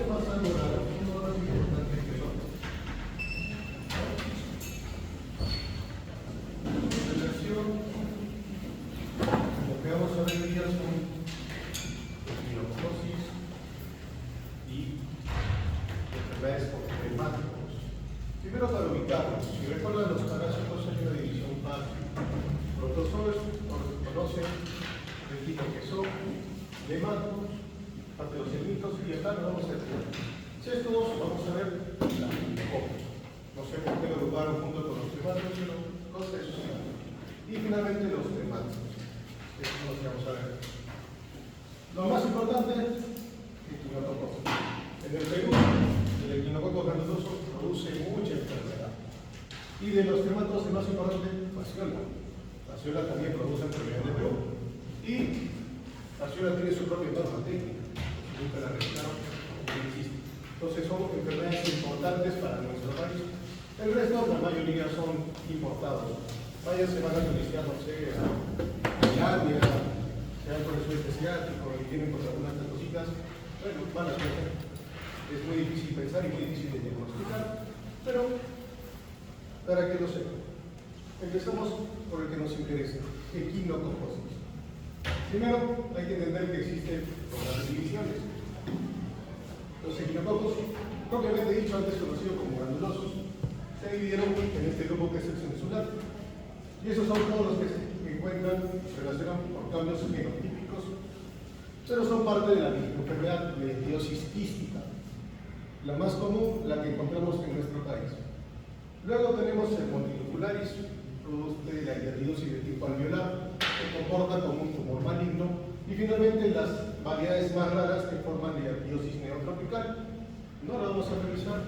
temas algo raros, uno de los importantes que son. En relación, lo que vamos a ver hoy día son epinococosis y enfermedades por hemáticos. Primero, para ubicarnos, si recuerdan los parásitos hay una división fácil. Protozoos conocen el tipo que son hemáticos, patogenitos y acá nos vamos a ver. Si estos vamos a ver la epinococos. No sé por qué lo agruparon junto con los hemáticos, pero cosa eso sí. Y finalmente los hemáticos. Estos son los que vamos a ver. Lo más importante, epinococos. En el Perú, el epinococo granuloso produce mucha enfermedad. Y de los hematos, el más importante, fasciola. Fasciola también produce enfermedad de Perú. Y fasciola tiene su propia norma técnica. Nunca la revisaron, no existe. Entonces son enfermedades importantes para nuestro país. El resto, la mayoría son importados. Vaya, se van a solicitar, no sé, a Islandia, se van por el sudeste asiático y vienen por algunas otras cositas. Bueno, van a ser. Es muy difícil pensar y muy difícil de diagnosticar, pero para que lo sepan. Empezamos por el que nos interesa, equinococosis. Primero, hay que entender que existen las divisiones. Los equinococos, propiamente dicho, antes conocidos como granulosos, se dividieron en este grupo que es el censular. Y esos son todos los que se encuentran, se relacionan por cambios genotípicos, pero son parte de la misma enfermedad de etidosis quística. La más común, la que encontramos en nuestro país. Luego tenemos el monticulularis, producto de la hiatidosis de tipo alveolar, que comporta como un tumor maligno, y finalmente las variedades más raras que forman la hiatidosis neotropical. No la vamos a revisar,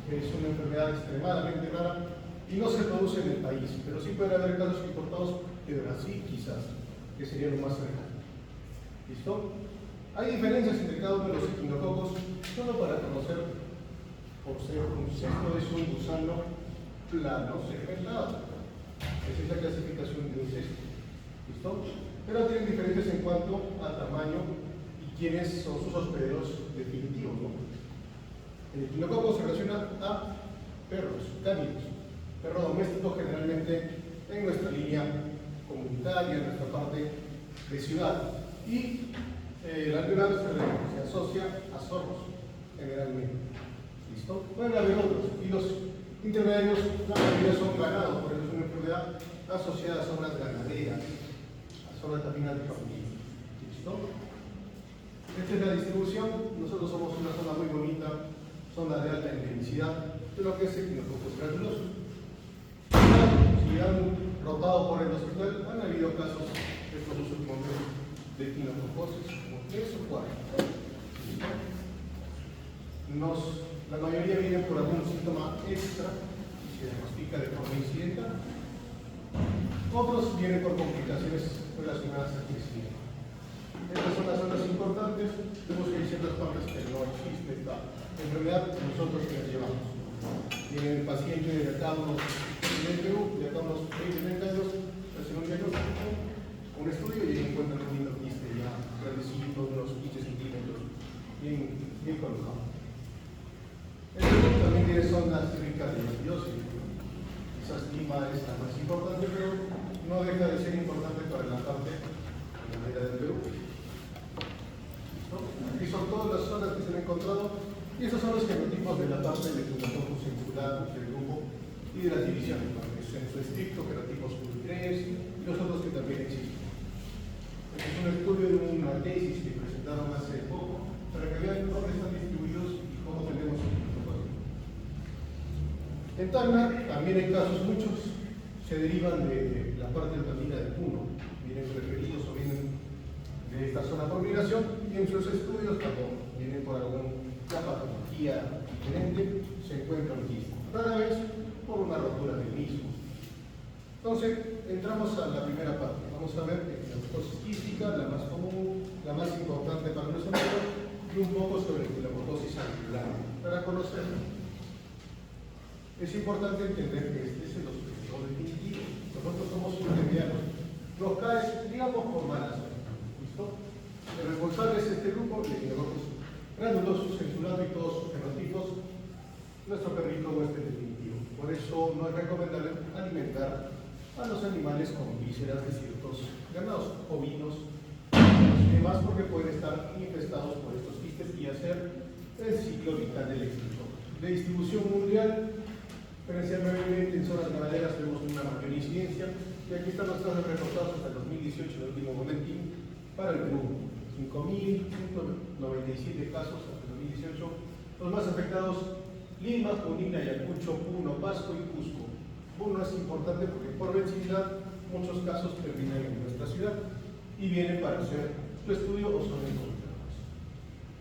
es una enfermedad extremadamente rara y no se produce en el país, pero sí puede haber casos importados de Brasil quizás, que sería lo más cercano. ¿Listo? Hay diferencias entre cada uno de los equinococos, solo para conocer, por ser un cesto es un gusano plano segmentado. Esa es la clasificación de un cesto. ¿Listo? Pero tienen diferencias en cuanto a tamaño y quiénes son sus hospederos definitivos, ¿no? El equinococo se relaciona a perros, cánidos, perro doméstico generalmente en nuestra línea comunitaria, en nuestra parte de ciudad. Y el alveolar se asocia a zorros, generalmente. ¿Listo? Pueden haber otros. Y los intermediarios, la mayoría son ganados, por eso es una enfermedad asociada a zonas ganaderas, a zonas también antifamiliares. ¿Listo? Esta es la distribución. Nosotros somos una zona muy bonita, zona de alta endemicidad, de lo que es equinococos granulosos. Si han rotado por el hospital, han habido casos estos últimos meses de equinococosis, como 3 o 4. La mayoría vienen por algún síntoma extra y se diagnostica de forma incidental. Otros vienen por complicaciones relacionadas al crecimiento. Estas son las zonas importantes. Vemos que hay ciertas partes que no existe esta enfermedad, nosotros que las llevamos. Tiene el paciente de acá unos de Perú, de acá unos 20-30 años, hacen un diagnóstico, un estudio y ahí encuentran un lindo quiste ya grandecito, unos 15 centímetros, bien colocado. El Perú también tiene zonas ricas de hiatidosis. Esa estima es la más importante, pero no deja de ser importante para la parte ganadera del Perú. Aquí son todas las zonas que se han encontrado y esos son los genotipos de la parte del equinococcus ungulatus del grupo y de las divisiones, ¿no? El censo estricto, genotipos Q3 y los otros que también existen. Este es un estudio de una tesis que presentaron hace poco para que vean dónde están distribuidos y cómo tenemos un equinococcus. En Tacna también hay casos, muchos se derivan de la parte alpina del Puno, vienen referidos o vienen de esta zona por migración y en sus estudios cuando vienen por alguna patología diferente se encuentra un quiste, rara vez por una rotura del mismo. Entonces entramos a la primera parte, vamos a ver equinococosis quística, la más común, la más importante para nosotros y un poco sobre equinococosis angular para conocerlo. Es importante entender que este es el objetivo definitivo. Nosotros somos intermediarios. Nos cae, digamos, por mala suerte. ¿Listo? El responsable es este grupo, el equinococcus granulosus censurado y todos eso no es recomendable alimentar a los animales con vísceras de ciertos ganados, ovinos y demás, porque pueden estar infestados por estos quistes y hacer el ciclo vital del éxito. De distribución mundial, preferencialmente en zonas ganaderas tenemos una mayor incidencia, y aquí están los casos reportados hasta el 2018, el último momentín, para el Perú. 5.197 casos hasta el 2018. Los más afectados: Lima, Junín, Ayacucho, Puno, Pasco y Cusco. Puno es importante porque por vecindad muchos casos terminan en nuestra ciudad y vienen para hacer su estudio o son encontrados.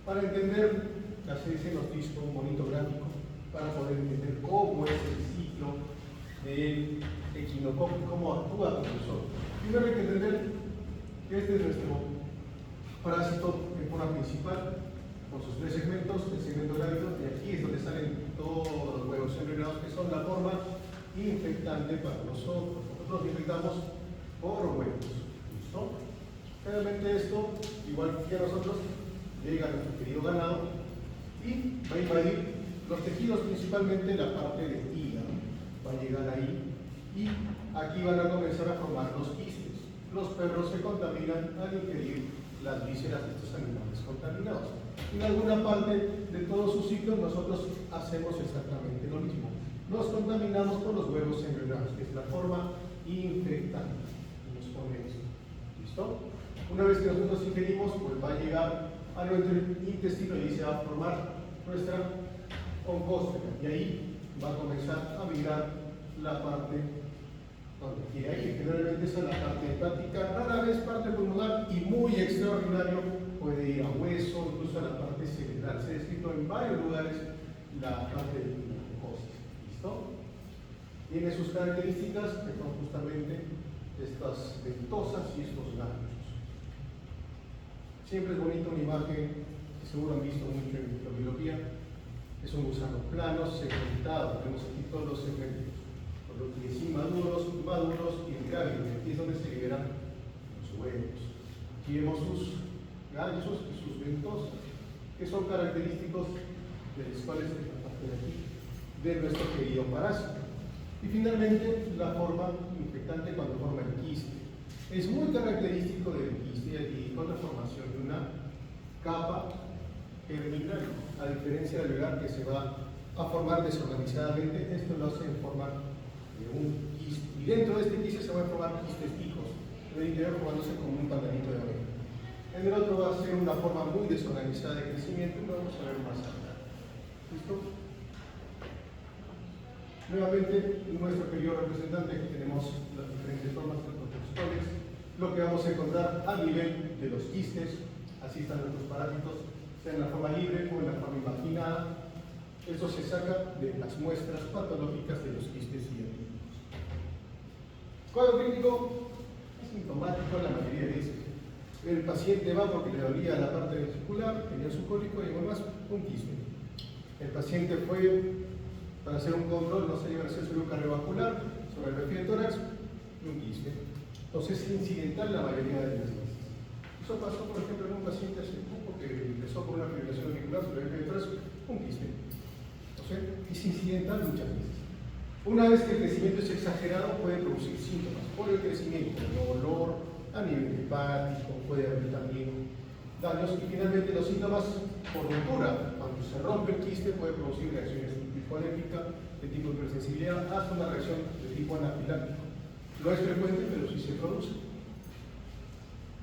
Para entender, así se nos hizo un bonito gráfico para poder entender cómo es el ciclo del equinococo y cómo actúa con nosotros. Primero hay que entender que este es nuestro parásito en forma principal, con sus tres segmentos: el segmento grávido, y aquí es donde salen todos los huevos embrionados, que son la forma infectante para nosotros. Nosotros infectamos por huevos. ¿Listo? Realmente esto, igual que nosotros, llega a nuestro querido ganado y va a invadir los tejidos, principalmente la parte del hígado. Va a llegar ahí y aquí van a comenzar a formar los quistes. Los perros se contaminan al ingerir las vísceras de estos animales contaminados. En alguna parte de todo su ciclo nosotros hacemos exactamente lo mismo. Nos contaminamos con los huevos embrionados, que es la forma infectante. Nos pone esto. ¿Listo? Una vez que nosotros ingerimos, pues va a llegar a nuestro intestino y ahí se va a formar nuestra oncósfera. Y ahí va a comenzar a migrar la parte donde quiera, que generalmente es la parte hepática, rara vez parte pulmonar, y muy extraordinario puede ir a hueso, incluso a la parte cerebral. Se ha descrito en varios lugares la parte de la oncosis. ¿Listo? Tiene sus características, que son justamente estas ventosas y estos ganglios. Siempre es bonita una imagen que seguro han visto mucho en microbiología. Es un gusano plano, segmentado. Tenemos aquí todos los segmentos, los inmaduros, maduros y el grávido. Aquí es donde se liberan los huevos. Aquí vemos sus ganchos y sus ventosas, que son característicos de los cuales es la parte de aquí, de nuestro querido parásito. Y finalmente, la forma infectante cuando forma el quiste. Es muy característico del quiste y con la formación de una capa germinal, a diferencia del lugar que se va a formar desorganizadamente. Esto lo hace en forma de un quiste, y dentro de este quiste se van a formar quistes fijos, en el interior formándose como un pandanito de abeja. En el otro va a ser una forma muy desorganizada de crecimiento, y lo vamos a ver más adelante. ¿Listo? Nuevamente, nuestro querido representante, aquí tenemos las diferentes formas de protozoales, lo que vamos a encontrar a nivel de los quistes. Así están nuestros parásitos, sea en la forma libre o en la forma imaginada. Eso se saca de las muestras patológicas de los quistes y antígenos. Cuadro clínico sintomático en la mayoría de veces. El paciente va porque le dolía la parte vesicular, tenía su cólico y además un quiste. El paciente fue para hacer un control, no se lleva a hacer su cardiovascular sobre el perfil de tórax y un quiste. Entonces es incidental la mayoría de las veces. Eso pasó, por ejemplo, en un paciente hace poco que empezó con una fibrilación auricular sobre el perfil de tórax, un quiste. Entonces es incidental muchas veces. Una vez que el crecimiento es exagerado, puede producir síntomas por el crecimiento, dolor a nivel hepático, puede haber también daños, y finalmente los síntomas por ruptura. Cuando se rompe el quiste puede producir reacciones de tipo alérgica, de tipo hipersensibilidad, hasta una reacción de tipo anafiláctico. No es frecuente, pero sí se produce.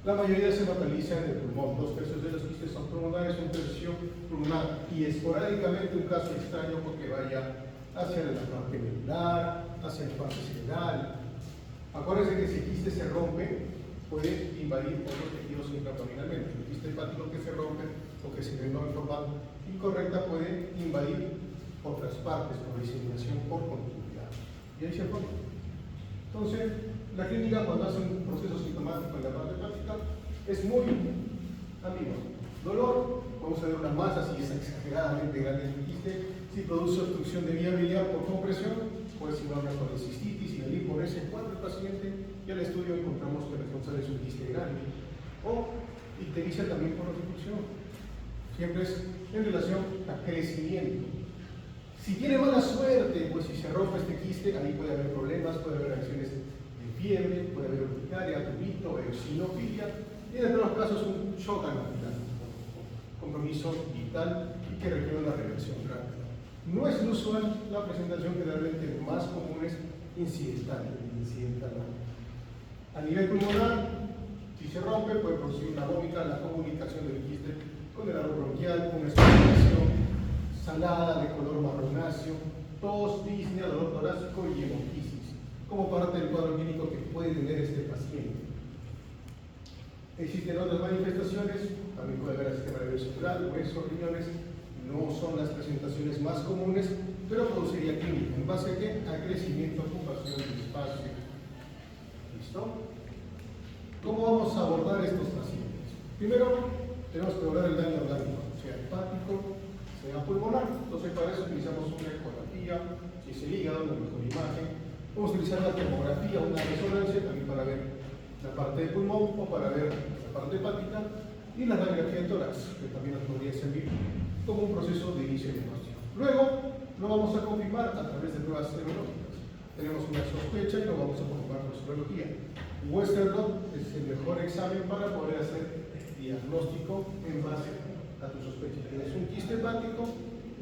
La mayoría se localiza en el pulmón. 2/3 de los quistes son pulmonares, 1/3 pulmonar, y esporádicamente un caso extraño porque vaya hacia la parte medular, hacia la parte cerebral. Acuérdense que si el quiste se rompe, puede invadir otros tejidos intraabdominalmente. El quiste hepático que se rompe o que se drenó en forma incorrecta puede invadir otras partes por diseminación por continuidad. Y ahí se forma. Entonces, la clínica, cuando hace un proceso sintomático en la parte hepática, es muy ambigua. Dolor, vamos a ver una masa si es exageradamente grande el quiste. Si produce obstrucción de vía biliar por compresión, puede ser una colecistitis, y al ponerse en cuadro el paciente, y al estudio encontramos que el responsable es un quiste grande. O ictericia también por obstrucción. Siempre es en relación a crecimiento. Si tiene mala suerte, pues si se rompe este quiste, ahí puede haber problemas, puede haber reacciones de fiebre, puede haber urticaria, tubito, eosinofilia, y en otros casos un shock anafiláctico, compromiso vital y que requiere una reacción rápida. No es lo usual, la presentación generalmente más común es incidental. A nivel pulmonar, si se rompe, puede producir una vómita, la comunicación del quiste con el árbol bronquial, una exploración salada de color marronáceo, tos, disnea, dolor torácico y hemoptisis, como parte del cuadro clínico que puede tener este paciente. Existen otras manifestaciones, también puede haber sistema nervioso central, huesos, riñones, no son las presentaciones más comunes, pero produciría clínica. ¿En base a qué? A crecimiento, ocupación del espacio. ¿Listo? ¿Cómo vamos a abordar estos pacientes? Primero, tenemos que abordar el daño orgánico, sea hepático, sea pulmonar. Entonces, para eso utilizamos una ecografía, si es el hígado, una mejor imagen. Vamos a utilizar la tomografía, una resonancia, también para ver la parte del pulmón o para ver la parte hepática, y la radiografía de tórax, que también nos podría servir como un proceso de inicio de diagnóstico. Luego, lo vamos a confirmar a través de pruebas serológicas. Tenemos una sospecha y lo vamos a confirmar con serología. Western blot es el mejor examen para poder hacer diagnóstico en base a tu sospecha. Tienes un quiste hepático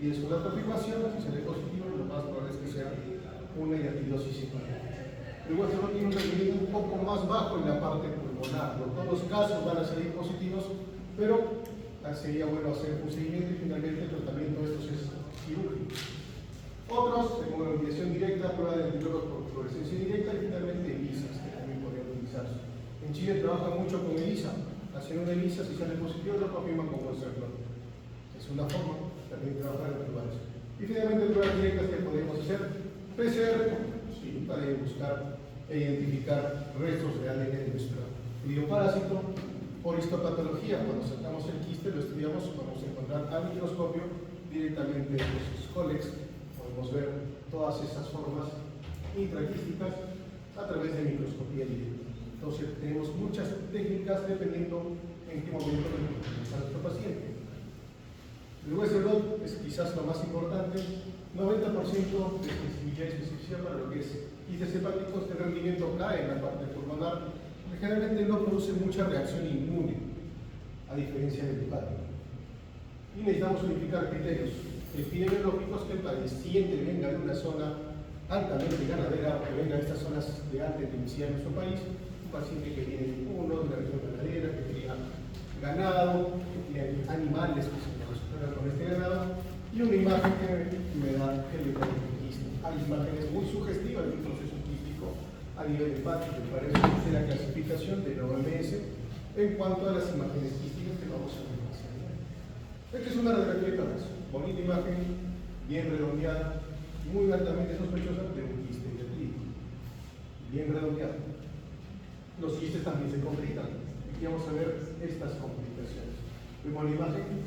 y es una confirmación, si sale positivo, lo más probable es que sea una hidratidosis hepática. El Western blot tiene un rendimiento un poco más bajo en la parte pulmonar. No todos los casos van a salir positivos, pero sería bueno hacer un seguimiento y finalmente el tratamiento de estos es quirúrgico. Otros, según la eliminación directa, prueba de anticuerpos por fluorescencia directa y finalmente ELISAs, que también podrían utilizarse. En Chile trabaja mucho con ELISA. Hacen una ELISA, si sale positivo, lo confirman con Western blot. Es una forma también de trabajar en los lugares. Y finalmente, pruebas directas que podemos hacer. PCR, sí, para buscar e identificar restos de ADN de nuestro idioparásito. Por histopatología, cuando sacamos el quiste, lo estudiamos, vamos a encontrar a microscopio directamente los cólex. Podemos ver todas esas formas intraquísticas a través de microscopía directa. Entonces, tenemos muchas técnicas dependiendo en qué momento está nuestro paciente. El Western blot es quizás lo más importante, 90% de sensibilidad y especificidad para lo que es quistes hepáticos. El rendimiento cae en la parte pulmonar, porque generalmente no produce mucha reacción inmune, a diferencia del hepático. Y necesitamos unificar criterios epidemiológicos, que el paciente venga de una zona altamente ganadera, o que venga de estas zonas de alta intensidad en nuestro país, un paciente que viene de uno, de una región ganadera, que cría ganado, que tiene animales que se relacionan con este ganado, y una imagen que me da el detalle del quiste. Hay imágenes muy sugestivas de un proceso quístico a nivel hepático, y para eso es la clasificación de la OMS en cuanto a las imágenes quísticas que vamos a ver. Esta es una radiografía de tórax, bonita imagen, bien redondeada, muy altamente sospechosa de un quiste hepático, bien redondeado. Los quistes también se complican. Aquí vamos a ver estas complicaciones. Vemos la imagen,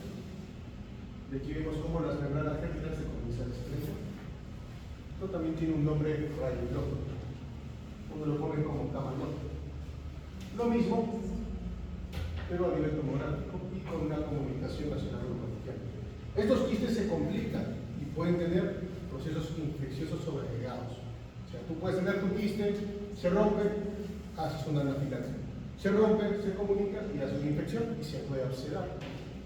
de aquí vemos cómo las membranas germinales se comienzan a estrechar. Esto también tiene un nombre radiológico. Uno lo pone como camaleón. Lo mismo, pero a nivel tomográfico y con una comunicación nacional bronquial. Estos quistes se complican y pueden tener procesos infecciosos sobreagregados. O sea, tú puedes tener tu quiste, se rompe, haces una anafilaxia. Se rompe, se comunica y hace una infección y se puede abscedar.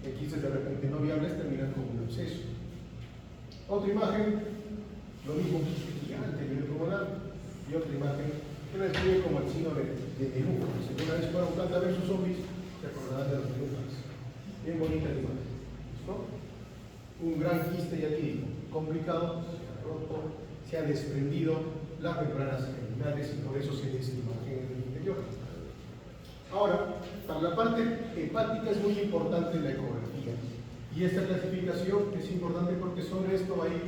El quistes de repente no viables terminan con un absceso. Otra imagen, lo mismo, gigante, nivel pulmonar, y otra imagen que la describe como el signo de nenúfar. Si alguna vez fueron planta versus zombies, se acordarán de los nenúfares. Bien bonita la imagen. ¿Listo? Un gran quiste ya aquí, complicado, se ha roto, se ha desprendido las membranas germinales y por eso se ve esta imagen en el interior. Ahora, para la parte hepática es muy importante la ecografía. Y esta clasificación es importante porque sobre esto va a ir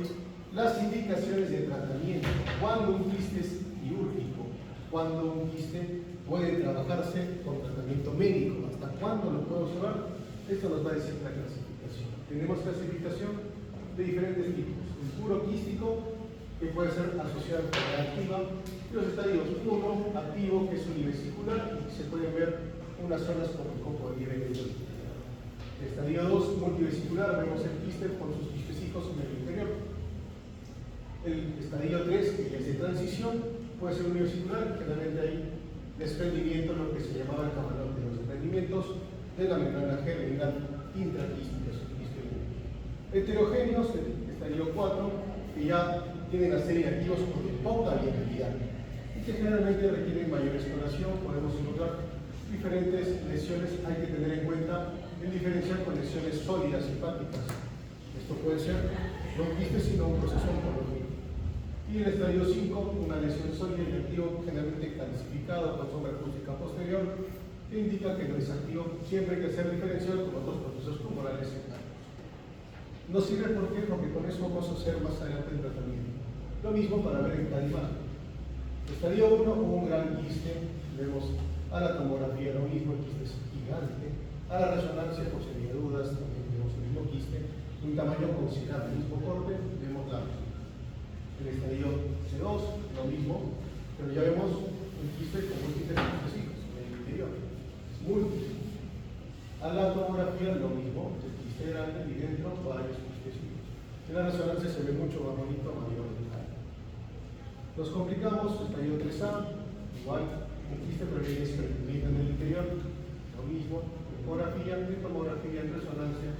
las indicaciones de tratamiento. Cuando un quiste es quirúrgico, cuando un quiste puede trabajarse con tratamiento médico, hasta cuándo lo puedo llevar, esto nos va a decir la clasificación. Tenemos clasificación de diferentes tipos. El puro quístico, que puede ser asociado a enfermedad activa, y los estadios 1, activo, que es univesicular, y se pueden ver unas zonas como el copo de nieve. Estadio 2, multivesicular, vemos el quiste con sus quistecicos en el interior. El estadio 3, que es de transición, puede ser universal, generalmente hay desprendimiento, lo que se llamaba el camarote, los desprendimientos de la membrana germinal intraquística. Heterogéneos, el estadio 4, que ya tienen la serie de activos con poca viabilidad y que generalmente requieren mayor exploración. Podemos encontrar diferentes lesiones, hay que tener en cuenta en diferenciar con lesiones sólidas hepáticas. Esto puede ser no un quiste, sino un proceso oncológico. Y en el estadio 5, una lesión sólida y activo generalmente calcificado con sombra acústica posterior, que indica que no es activo. Siempre hay que hacer diferencial con otros procesos tumorales secundarios. Nos sirve porque con eso vamos a hacer más adelante el tratamiento. Lo mismo para ver en cada imagen. Estadio 1, un gran quiste, vemos a la tomografía lo mismo, el quiste es gigante. A la resonancia, por si había dudas, también vemos el mismo quiste, un tamaño considerable, el mismo corte, vemos la el estadio C2, lo mismo, pero ya vemos un quiste con múltiples quistecitos en el interior, múltiples. A la tomografía lo mismo, el quiste grande y dentro varios quistecitos. En la resonancia se ve mucho más bonito, mayor detalle. Nos complicamos, estadio 3A, igual, un quiste pero viene desprendido en el interior, lo mismo, ecografía, tomografía en resonancia,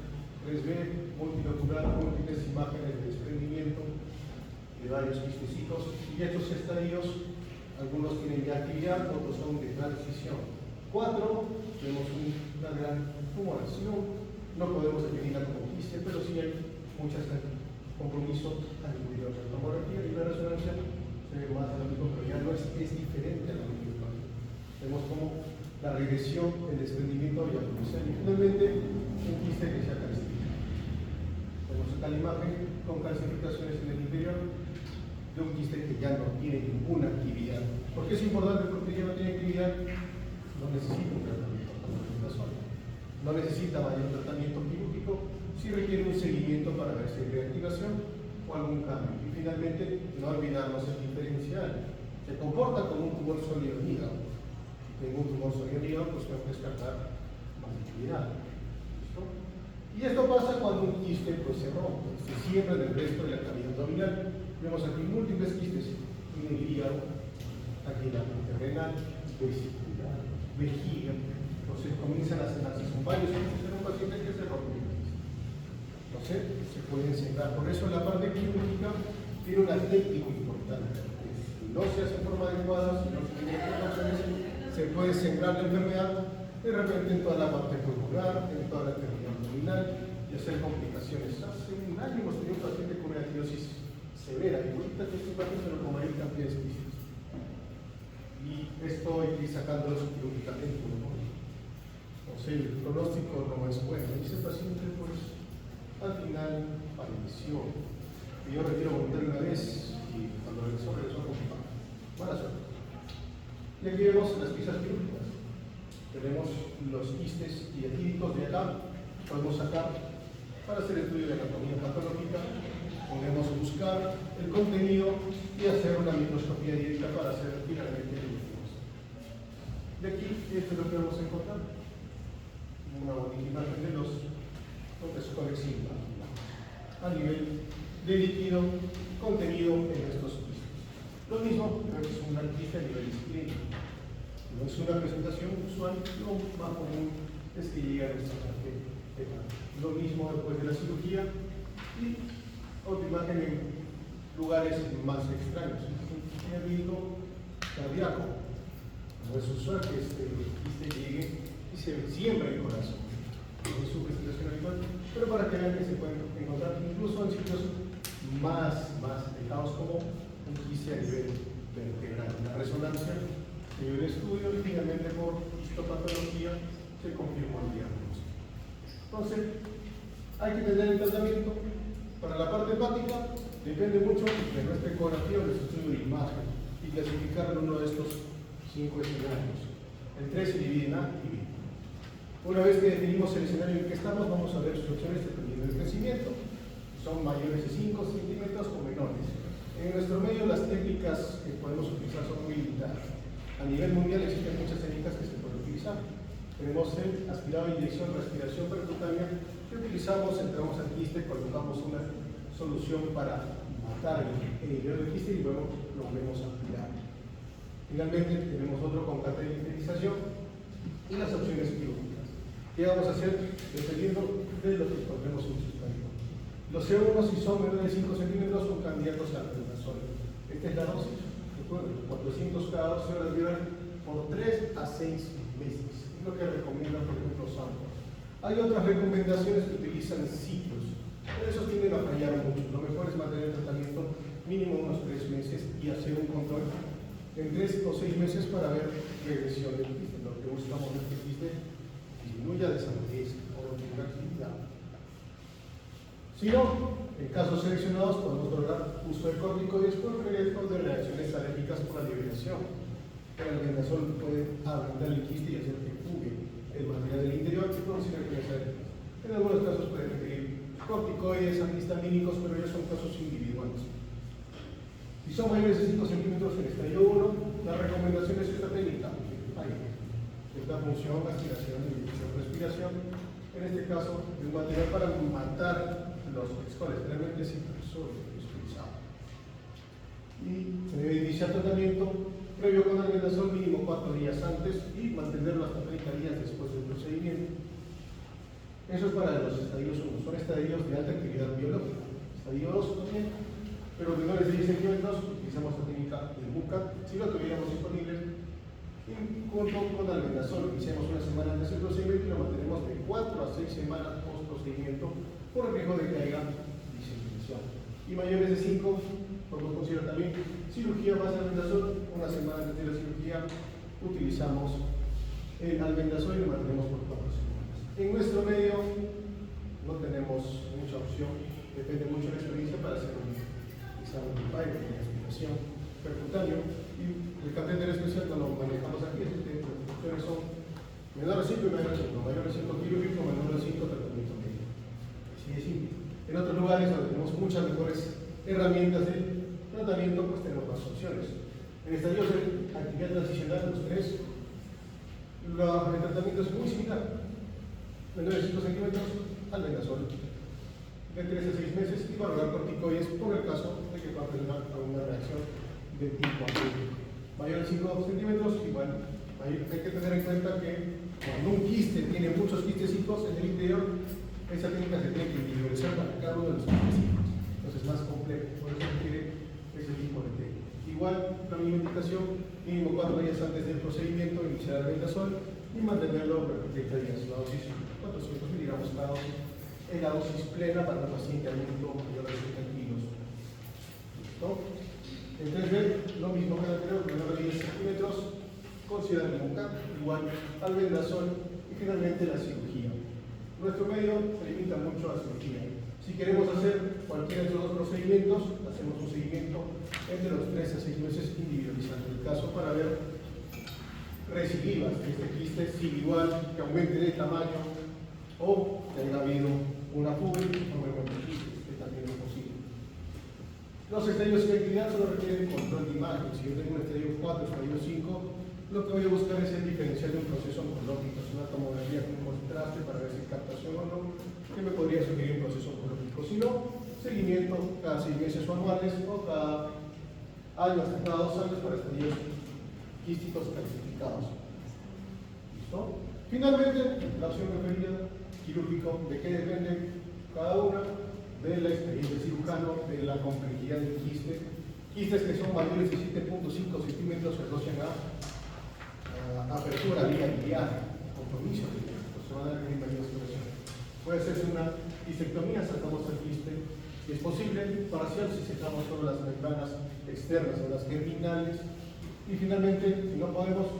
3B, multilocular, múltiples imágenes de desprendimiento de varios quistecitos, y estos estadios, algunos tienen ya actividad, otros son de transición. 4, vemos una gran tumoración, no podemos definirla como quiste, pero sí hay muchas compromiso al interior de la tomografía y la resonancia se ve más de lo mismo, pero ya no es diferente a la misma. Vemos como la regresión, el desprendimiento y la evolución, y finalmente un quiste que se ha calcificado. Vemos acá la imagen con calcificaciones en el interior de un quiste que ya no tiene ninguna actividad. ¿Por qué es importante? Porque ya no tiene actividad, no necesita un tratamiento no necesita mayor tratamiento quirúrgico, sí requiere un seguimiento para ver si hay reactivación o algún cambio. Y finalmente, no olvidarnos el diferencial. Se comporta como un tumor sólido en hígado. Si tengo un tumor sólido en hígado, pues tengo que descartar más actividad. ¿Listo? Y esto pasa cuando un quiste pues, se rompe, se cierra en el resto de la cavidad abdominal. Vemos aquí múltiples quistes en el hígado, aquí en la parte renal, vesicular, vejiga. Entonces comienzan a cenarse. Son varios quistes en un paciente que se rompe. Entonces se pueden sembrar. Por eso la parte quirúrgica tiene una técnica importante. Si no se hace en forma adecuada, si no se tiene precauciones, se puede sembrar la enfermedad de repente en toda la parte pulmonar, en toda la cavidad abdominal y hacer complicaciones. Hace un año hemos tenido un paciente con una etilosis severa, y ahorita que este paciente se lo comaría cantidad de quistes. Y esto hay que ir sacándolos quirúrgicamente. Entonces el pronóstico no es bueno. Y ese paciente, pues, al final falleció. Y yo retiro voluntario una vez y cuando regresó con mi padre. Buena suerte. Y aquí vemos las piezas quirúrgicas. Tenemos los quistes diatídicos de acá. Podemos sacar para hacer estudio de anatomía patológica. Podemos buscar el contenido y hacer una microscopía directa para hacer finalmente el último. De aquí, esto es lo que vamos a encontrar. Una bonita imagen de los conexivos a nivel de líquido contenido en estos quistes. Lo mismo, creo que es una quiste a nivel clínico. No es una presentación usual, lo más común es que llegue a nuestra parte hepática. Lo mismo después de la cirugía y otra imagen en lugares más extraños. Un médico cardíaco. No es usual que este quiste llegue y se siembra el corazón. No es su presentación habitual, pero para que vean que se pueden encontrar incluso en sitios más alejados como un quiste a nivel vertebral. La resonancia se dio el estudio y finalmente por histopatología se confirmó el diagnóstico. Entonces, hay que tener el tratamiento. Para la parte hepática depende mucho de nuestra ecografía o de nuestro estudio de imagen y clasificarlo en uno de estos 5 escenarios. El 3 se divide en A y B. Una vez que definimos el escenario en que estamos, vamos a ver sus opciones dependiendo del crecimiento. Son mayores de 5 centímetros o menores. En nuestro medio las técnicas que podemos utilizar son muy limitadas. A nivel mundial existen muchas técnicas que se pueden utilizar. Tenemos el aspirado de inyección, respiración percutánea, que utilizamos, entramos al quiste, colocamos una solución para matar el interior del quiste y luego lo volvemos a ampliar. Finalmente tenemos otro con cateterización y las opciones quirúrgicas. ¿Qué vamos a hacer? Dependiendo de lo que encontremos en su estadio. Los C1, si son menores de 5 centímetros, son candidatos a albendazol. Esta es la dosis. Recuerden, 400 cada 12 horas violan por 3 a 6 meses. Es lo que recomiendan, por ejemplo, Santos. Hay otras recomendaciones que utilizan ciclos, pero esos tienden a fallar mucho. Lo mejor es mantener el tratamiento mínimo unos 3 meses y hacer un control en 3 o 6 meses para ver regresión del quiste. Lo que buscamos es que el quiste disminuya, desaparezca o no tenga actividad. Si no, en casos seleccionados podemos lograr uso de corticoides por riesgo de reacciones alérgicas por la liberación. El albendazol puede agrandar el quiste y hacer que fugue el material del interior y producir reacciones alérgicas. En algunos casos pueden requerir corticoides antihistamínicos, pero ya son casos individuales. Si son mayores de 5 centímetros en estadio 1, la recomendación es esta técnica. Esta función, aspiración y respiración, en este caso, de un material para matar los excoles, realmente es impresorio, utilizado. Y se debe iniciar tratamiento previo con albendazol mínimo 4 días antes y mantenerlo hasta 30 días después del procedimiento. Eso es para los estadios 1, son estadios de alta actividad biológica. Estadio 2 también, pero menores de 10 centímetros utilizamos la técnica del MUCA si lo tuviéramos disponible. Y junto con albendazol, iniciamos una semana antes del procedimiento y lo mantenemos de 4 a 6 semanas post procedimiento por el riesgo de que haya diseminación. Y mayores de 5, podemos considerar también cirugía más albendazol. Una semana antes de la cirugía utilizamos el albendazol y lo mantenemos por 4 semanas. En nuestro medio no tenemos mucha opción, depende mucho de la experiencia para hacer un examen de PAI, de aspiración percutáneo, y el catéter especial no lo manejamos aquí, así que las opciones son menor de 5 y mayor de 5, mayor de 5 quirúrgico, menor de 5 tratamiento médico. Así de simple. En otros lugares donde tenemos muchas mejores herramientas de tratamiento, pues tenemos más opciones. En estadios de actividad transicional, los 3, el tratamiento es muy similar. Menor de 5 centímetros, albendazol. De 3 a 6 meses y valorar corticoides por el caso de que pueda tener alguna reacción de tipo alérgico. Mayor de 5 centímetros, igual. Hay que tener en cuenta que cuando un quiste tiene muchos quistecitos en el interior, esa técnica se tiene que individualizar para cada uno de los quistecitos. Entonces es más complejo, por eso requiere ese tipo de técnica. Igual, la misma indicación, mínimo 4 días antes del procedimiento, iniciar el albendazol y mantenerlo por 30 días. La dosis 400 miligramos cada dosis, en la dosis plena para un paciente adulto mayor de 70 kilos. ¿Listo? En 3B, lo mismo que el anterior, menor de 10 centímetros, considerar el MUCA, igual albendazol y finalmente la cirugía. Nuestro medio se limita mucho a la cirugía. Si queremos hacer cualquiera de estos dos procedimientos, hacemos un seguimiento entre los 3 a 6 meses individualizando el caso para ver recidivas de este quiste, si igual que aumente de tamaño o que haya habido una fuga y forme nuevos quistes, que también es posible. Los estadios de actividad solo requieren control de imagen. Si yo tengo un estadio 4, estadio 5, lo que voy a buscar es el diferencial de un proceso oncológico, es una tomografía con contraste para ver si hay captación o no, que me podría sugerir un proceso oncológico. Si no, seguimiento cada 6 meses o anuales o cada año hasta cada 2 años para estadios quísticos clasificados. ¿Listo? Finalmente, la opción preferida, quirúrgico, ¿de qué depende cada una? De la experiencia del cirujano, de la complejidad del quiste. Quistes que son mayores de 7.5 centímetros se asocian a apertura biliar, compromiso biliar, pues se van a requerir mayor expresión. Puede hacerse una disectomía, sacamos el quiste, si es posible, parcial si sacamos todas las membranas externas o las germinales, y finalmente, si no podemos,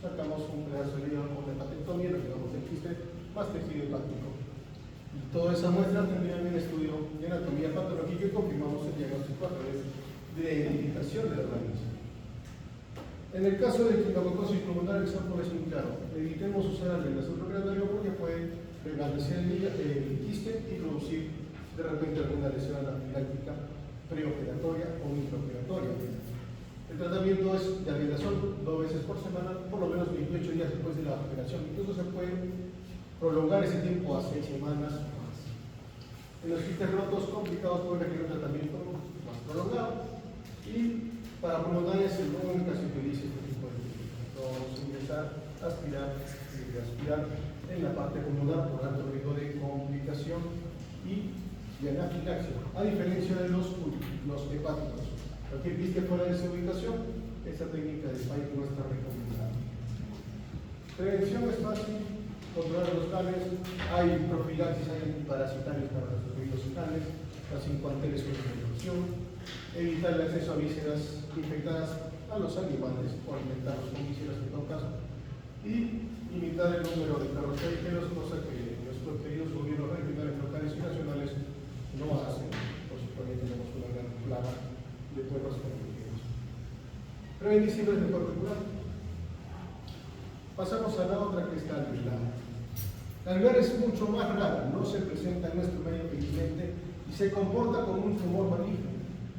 sacamos un pedazo de hígado con hepatectomía, lo llevamos el quiste más tejido hepático. Y toda esa muestra tendría un estudio de anatomía patológica y confirmamos el diagnóstico a través de la identificación del organismo. En el caso de quilococosis pulmonar, el example es muy claro. Evitemos usar albendazol procreatorio porque puede regrecer el quiste y producir de repente alguna lesión anafiláctica preoperatoria o intraoperatoria. El tratamiento es de albendazol 2 veces por semana, por lo menos 28 días después de la operación. Incluso se puede prolongar ese tiempo a 6 semanas o más. En los quistes rotos complicados puede requerir un tratamiento más prolongado. Y para pulmonares nunca se utiliza este tipo de técnica. No vamos a ingresar, aspirar en la parte pulmonar por alto riesgo de complicación y de anafilaxia, a diferencia de los hepáticos. Cualquier quiste fuera de esa ubicación, esta técnica de Pike no está recomendada. Prevención es fácil, controlar los canes, hay profilaxis, hay antiparasitarios para los fluidos canes, las incuanteles con infección, evitar el acceso a vísceras infectadas a los animales o alimentarlos con vísceras en todo caso, y limitar el número de perros callejeros, cosa que nuestros queridos gobiernos regionales, locales y nacionales no hacen, por si todavía tenemos una gran plaga de perros callejeros. Prevenir siempre es mejor que curar. Pasamos a la otra, que es la alveolar. La alveolar es mucho más rara, no se presenta en nuestro medio felizmente y se comporta como un tumor maligno.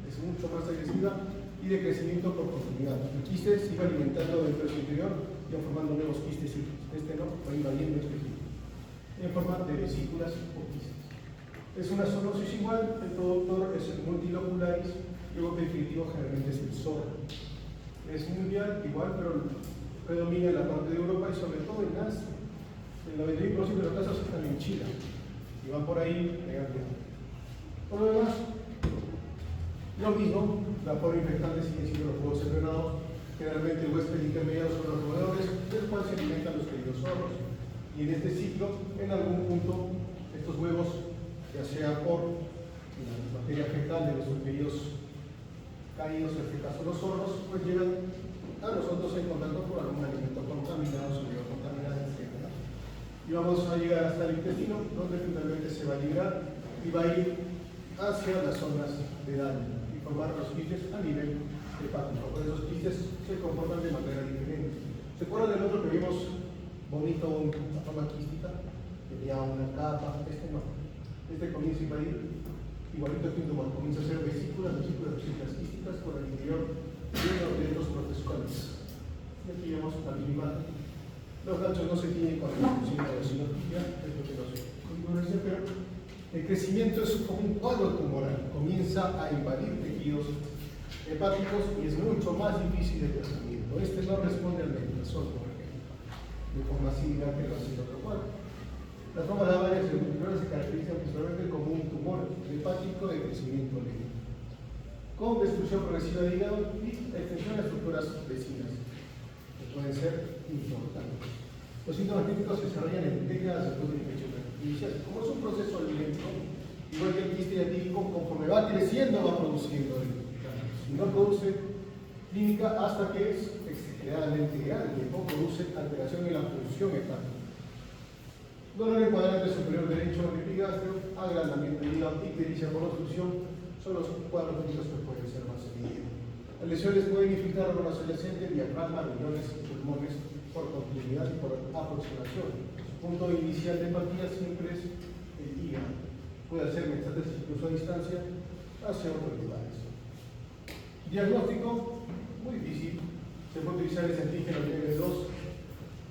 Es mucho más agresiva y de crecimiento por profundidad. El quiste se iba alimentando dentro de su interior y formando nuevos quistes. Este no, va invadiendo este quiste en forma de vesículas o quistes. Es una zoonosis igual, el productor es el multilocularis y el golpe definitivo generalmente es el zorro. Es mundial igual, pero predomina en la parte de Europa y sobre todo en Asia. El 91% de los casos están en China y van por ahí negando. Por lo demás, lo mismo, la forma infectante sigue siendo los huevos envenenados. Generalmente el huésped intermediario son los roedores, del cual se alimentan los queridos zorros. Y en este ciclo, en algún punto, estos huevos, ya sea por la materia fecal de nuestros queridos caídos, en este caso los zorros, pues llegan a nosotros en contacto con algún alimento contaminado, sólido contaminado, etc. Y vamos a llegar hasta el intestino, donde finalmente se va a liberar y va a ir hacia las zonas de daño y formar los quistes a nivel hepático. Pues esos quistes se comportan de manera diferente. ¿Se acuerdan del otro que vimos bonito, una forma quística? Tenía una capa, este no. Este comienza a invadir, igualito que un tumor, comienza a ser vesículas quísticas por el interior lleno de los protozoales. Y aquí vemos la mínima. Los ganchos no se tienen con el conocimiento de sinotipia, es lo que nos configura, pero el crecimiento es como un cuadro tumoral, comienza a invadir tejidos hepáticos y es mucho más difícil el tratamiento. Este no responde al metrazol, por ejemplo, de forma similar que lo hace el otro cuadro. Las formas lavarias celulares se caracterizan principalmente como un tumor hepático de crecimiento lento, con destrucción progresiva de hígado y extensión de estructuras vecinas, que pueden ser importantes. Los síntomas clínicos se desarrollan en décadas después de la infección inicial. Como es un proceso lento, igual que el quiste diatídico, conforme va creciendo, va produciendo el cáncer. Si no produce clínica hasta que es exageradamente grande, o produce alteración en la función hepática. Dolor en cuadrante superior derecho del epigastrio, agrandamiento del hígado, ictericia por obstrucción, son los cuadros clínicos que pueden ser más evidentes. Las lesiones pueden infiltrar órganos adyacentes, diafragma, riñones, pulmones, por continuidad y por aproximación. Su punto inicial de partida siempre es el hígado. Puede hacer metástasis incluso a distancia hacia otros lugares. Diagnóstico, muy difícil. Se puede utilizar el antígeno LB2,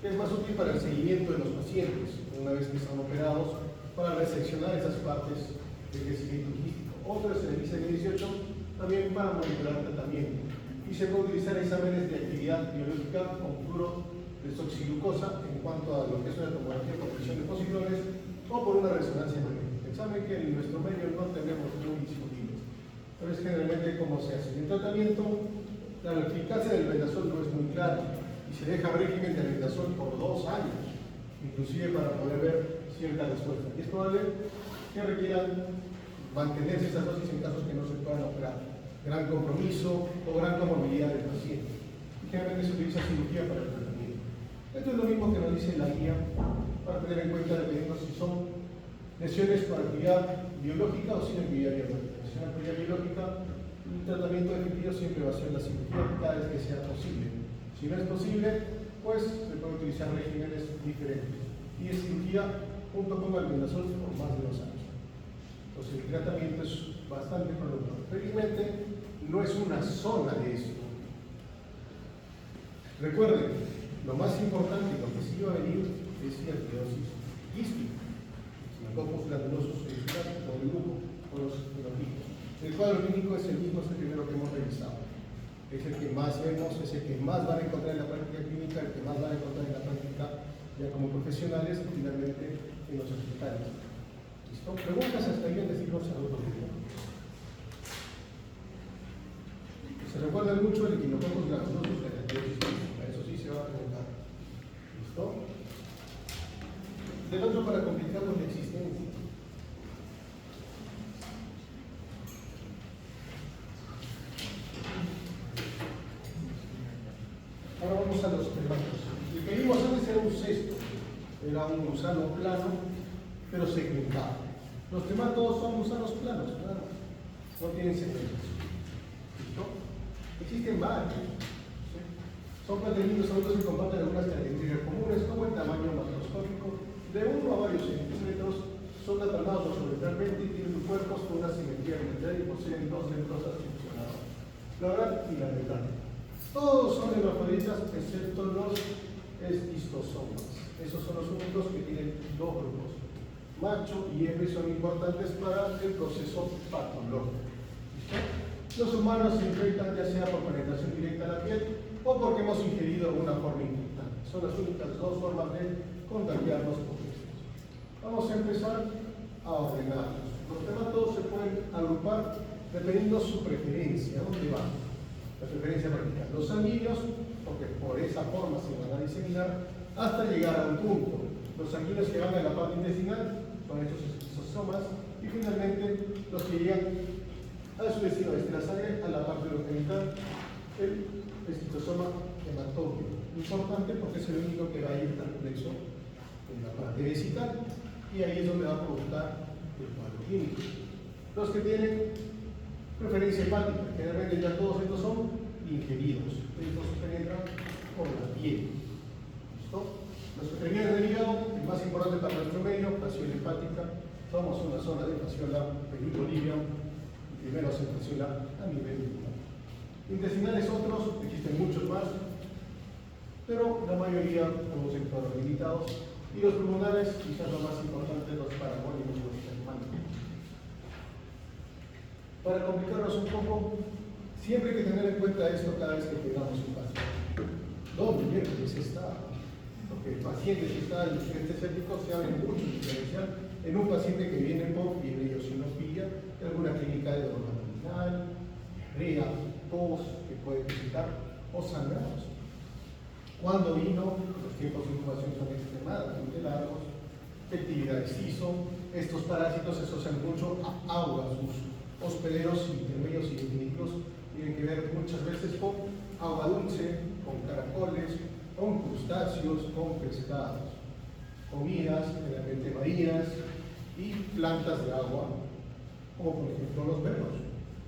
que es más útil para el seguimiento de los pacientes, una vez que están operados, para reseccionar esas partes del crecimiento quístico. Otro es el ICM18, también para monitorar tratamiento. Y se puede utilizar exámenes de actividad biológica con fluoro de desoxiglucosa en cuanto a lo que es una tomografía por presión de positrones o por una resonancia magnética. Examen que en nuestro medio no tenemos muy discutibles, pero es generalmente cómo se hace. En el tratamiento, la eficacia del albendazol no es muy clara y se deja régimen de albendazol por 2 años, inclusive para poder ver cierta respuesta. Y es probable que requieran mantenerse esas dosis en casos que no se puedan operar. Gran compromiso o gran comorbilidad del paciente. Y generalmente se utiliza cirugía para el tratamiento. Esto es lo mismo que nos dice la guía para tener en cuenta dependiendo si son lesiones por actividad biológica o sin actividad biológica. Si es una actividad biológica, el tratamiento definitivo siempre va a ser la cirugía cada vez que sea posible. Si no es posible, pues se pueden utilizar regímenes diferentes. Y es cirugía junto con albendazol por más de 2 años. Entonces el tratamiento es bastante prolongado. Felizmente no es una zona de esto. Recuerden, lo más importante y lo que sí va a venir es la artrosis quística. Sinocopos granulosos el grupo, con los fenotipos. El cuadro clínico es el mismo, es el primero que hemos revisado. Es el que más vemos, es el que más van a encontrar en la práctica clínica, el que más van a encontrar en la práctica ya como profesionales y finalmente en los hospitales. ¿Listo? Preguntas hasta ahí en decirnos saludos. Se recuerdan mucho el equinococos granulosus de la etiolosis, eso sí se va a preguntar. ¿Listo? Del otro para complicarnos la existencia. Ahora vamos a los tematos. El que vimos antes era un cesto, era un gusano plano, pero segmentado. Los tematodos son gusanos planos, nada más. No tienen segmentos. ¿Listo? Existen varios. ¿Sí? Son planteamientos adultos que comparten algunas características comunes, como el tamaño macroscópico, de 1 a varios centímetros, son aplanados horizontalmente y tienen cuerpos con una simetría elemental y poseen 2 membrosas funcionadas, la oral y la letal. Todos son hermafroditas excepto los esquistosomas. Esos son los únicos que tienen 2 grupos. Macho y hembra son importantes para el proceso patológico. ¿Listo? Los humanos se infectan ya sea por penetración directa a la piel o porque hemos ingerido alguna forma infectante. Son las únicas 2 formas de contagiarnos por esto. Vamos a empezar a ordenarlos. Los tematodos se pueden agrupar dependiendo de su preferencia. ¿Dónde van? La preferencia vertical. Los sanguíneos, porque por esa forma se van a diseminar hasta llegar a un punto. Los sanguíneos que van a la parte intestinal son estos esquistosomas y finalmente los que llegan a su destino desde la sangre a la parte urogenital, el esquistosoma hematócrino. Importante porque es el único que va a ir tan complexo en la parte vesical y ahí es donde va a provocar el cuadro clínico. Los que tienen preferencia hepática, generalmente ya todos estos son ingeridos, estos penetran por la piel. ¿Listo? Los que terminan del hígado, el más importante para nuestro medio, fasciola hepática, somos una zona de fasciola peritoneal, primero se fasciola a nivel intestinal. Intestinales otros, existen muchos más, pero la mayoría todos en cuadros limitados, y los pulmonares, quizás lo más importante, los paragónicos y los germánicos. Para complicarnos un poco, siempre hay que tener en cuenta esto cada vez que tengamos un paciente. ¿Dónde miércoles está? Porque el paciente, si está en diferentes sépticos, se abre mucho diferencial en un paciente que viene por eosinofilia, de alguna clínica de dolor abdominal, diarrea, tos que puede presentar, o sangrados. Cuando vino, los tiempos de incubación son extremadamente largos, actividad exciso, estos parásitos se asocian mucho a agua, sus hospederos intermedios y definitivos tienen que ver muchas veces con agua dulce, con caracoles, con crustáceos, con pescados, comidas, generalmente marías y plantas de agua, como por ejemplo los perros.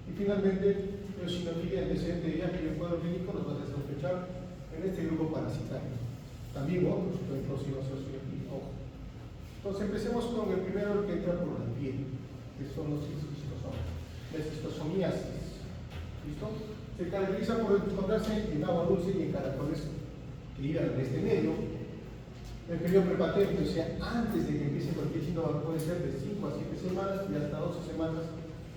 Y finalmente, eosinofilia antecedente de que el cuadro clínico nos va a sospechar en este grupo parasitario. También otros, por ejemplo, eosinofilia. Ojo. Entonces empecemos con el primero que entra por la piel, que son los esquistosomas. La esquistosomiasis. ¿Listo? Se caracteriza por encontrarse en agua dulce y en caracoles que iban en este medio. El periodo prepatente, o sea, antes de que empiece cualquier síntoma, puede ser de 5 a 7 semanas y hasta 12 semanas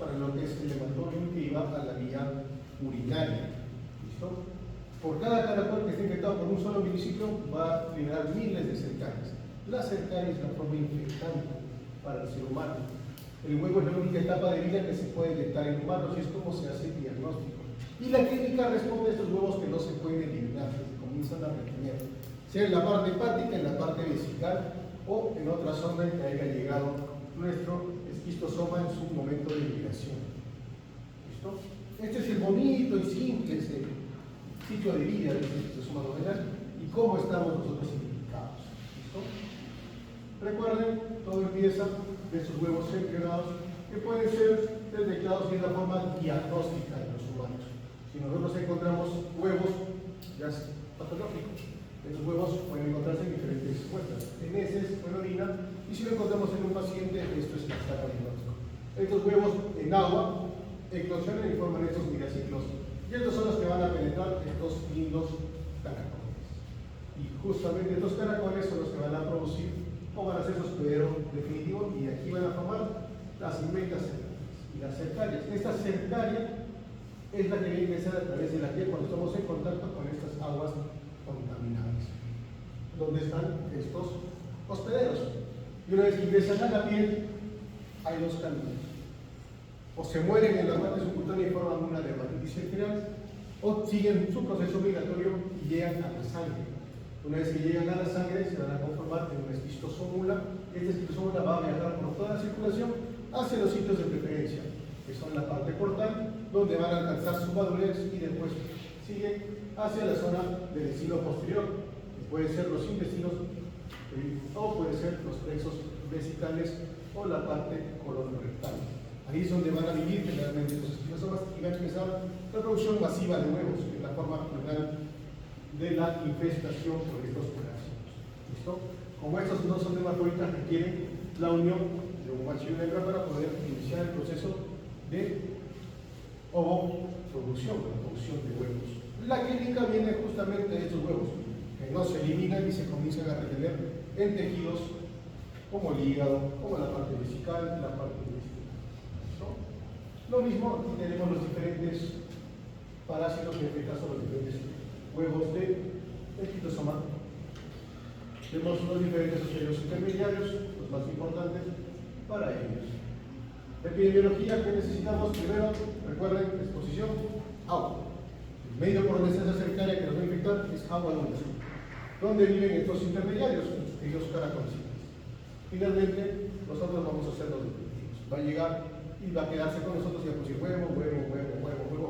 para lo que es el hematócrino que iba a la vía urinaria. ¿Listo? Por cada caracol que esté infectado por un solo miliciclo va a liberar miles de cercarias. La cercaria es la forma infectante para el ser humano. El huevo es la única etapa de vida que se puede detectar en humanos y es como se hace el diagnóstico. Y la clínica responde a estos huevos que no se pueden eliminar, que se comienzan a retener, sea en la parte hepática, en la parte vesical o en otra zona en que haya llegado nuestro esquistosoma en su momento de liberación. ¿Listo? Este es el bonito y simple sitio de vida del esquistosoma duodenal y cómo estamos nosotros identificados. ¿Listo? Recuerden, todo empieza de esos huevos embrionados que pueden ser detectados de una forma diagnóstica en los humanos. Si nosotros encontramos huevos ya patológicos, esos huevos pueden encontrarse en diferentes muestras, en heces o en orina, y si lo encontramos en un paciente, esto es el estado diagnóstico. Estos huevos en agua eclosionan y forman estos miraciclos, y estos son los que van a penetrar estos lindos caracoles. Y justamente estos caracoles son los que van a producir o van a ser su hospedero definitivo y aquí van a formar las metacercarias y las cercarias. Esta cercaria es la que viene a ingresar a través de la piel cuando estamos en contacto con estas aguas contaminadas, donde están estos hospederos. Y una vez que ingresan a la piel, hay dos caminos. O se mueren en la parte subcutánea y forman una dermatitis arterial, o siguen su proceso migratorio y llegan a la sangre. Una vez que llegan a la sangre, se van a conformar en una esquistosómula, y esta esquistosómula va a viajar por toda la circulación hacia los sitios de preferencia, que son la parte portal, donde van a alcanzar su madurez y después sigue hacia la zona del intestino posterior, que pueden ser los intestinos o puede ser los plexos vesicales o la parte colorectal. Ahí es donde van a vivir generalmente los esquistosomas y va a empezar la producción masiva de huevos, que es la forma final de la infestación por estos parásitos. ¿Listo? Como estos no son hermafroditas, requieren la unión de un macho y una hembra para poder iniciar el proceso de ovoproducción, la producción de huevos. La clínica viene justamente de estos huevos, que no se eliminan y se comienzan a retener en tejidos como el hígado, como la parte vesical, la parte intestinal. ¿No? Lo mismo, aquí tenemos los diferentes parásitos, en este caso los diferentes huevos de esquistosoma. Tenemos los diferentes socios intermediarios, los más importantes para ellos. Epidemiología que necesitamos primero, recuerden, exposición, agua. El medio por donde está esa cercaria que nos va a infectar es agua dulce. ¿Dónde viven estos intermediarios? Ellos caracolcitos. Finalmente, nosotros vamos a hacer los definitivos. Va a llegar y va a quedarse con nosotros y va a producir huevo,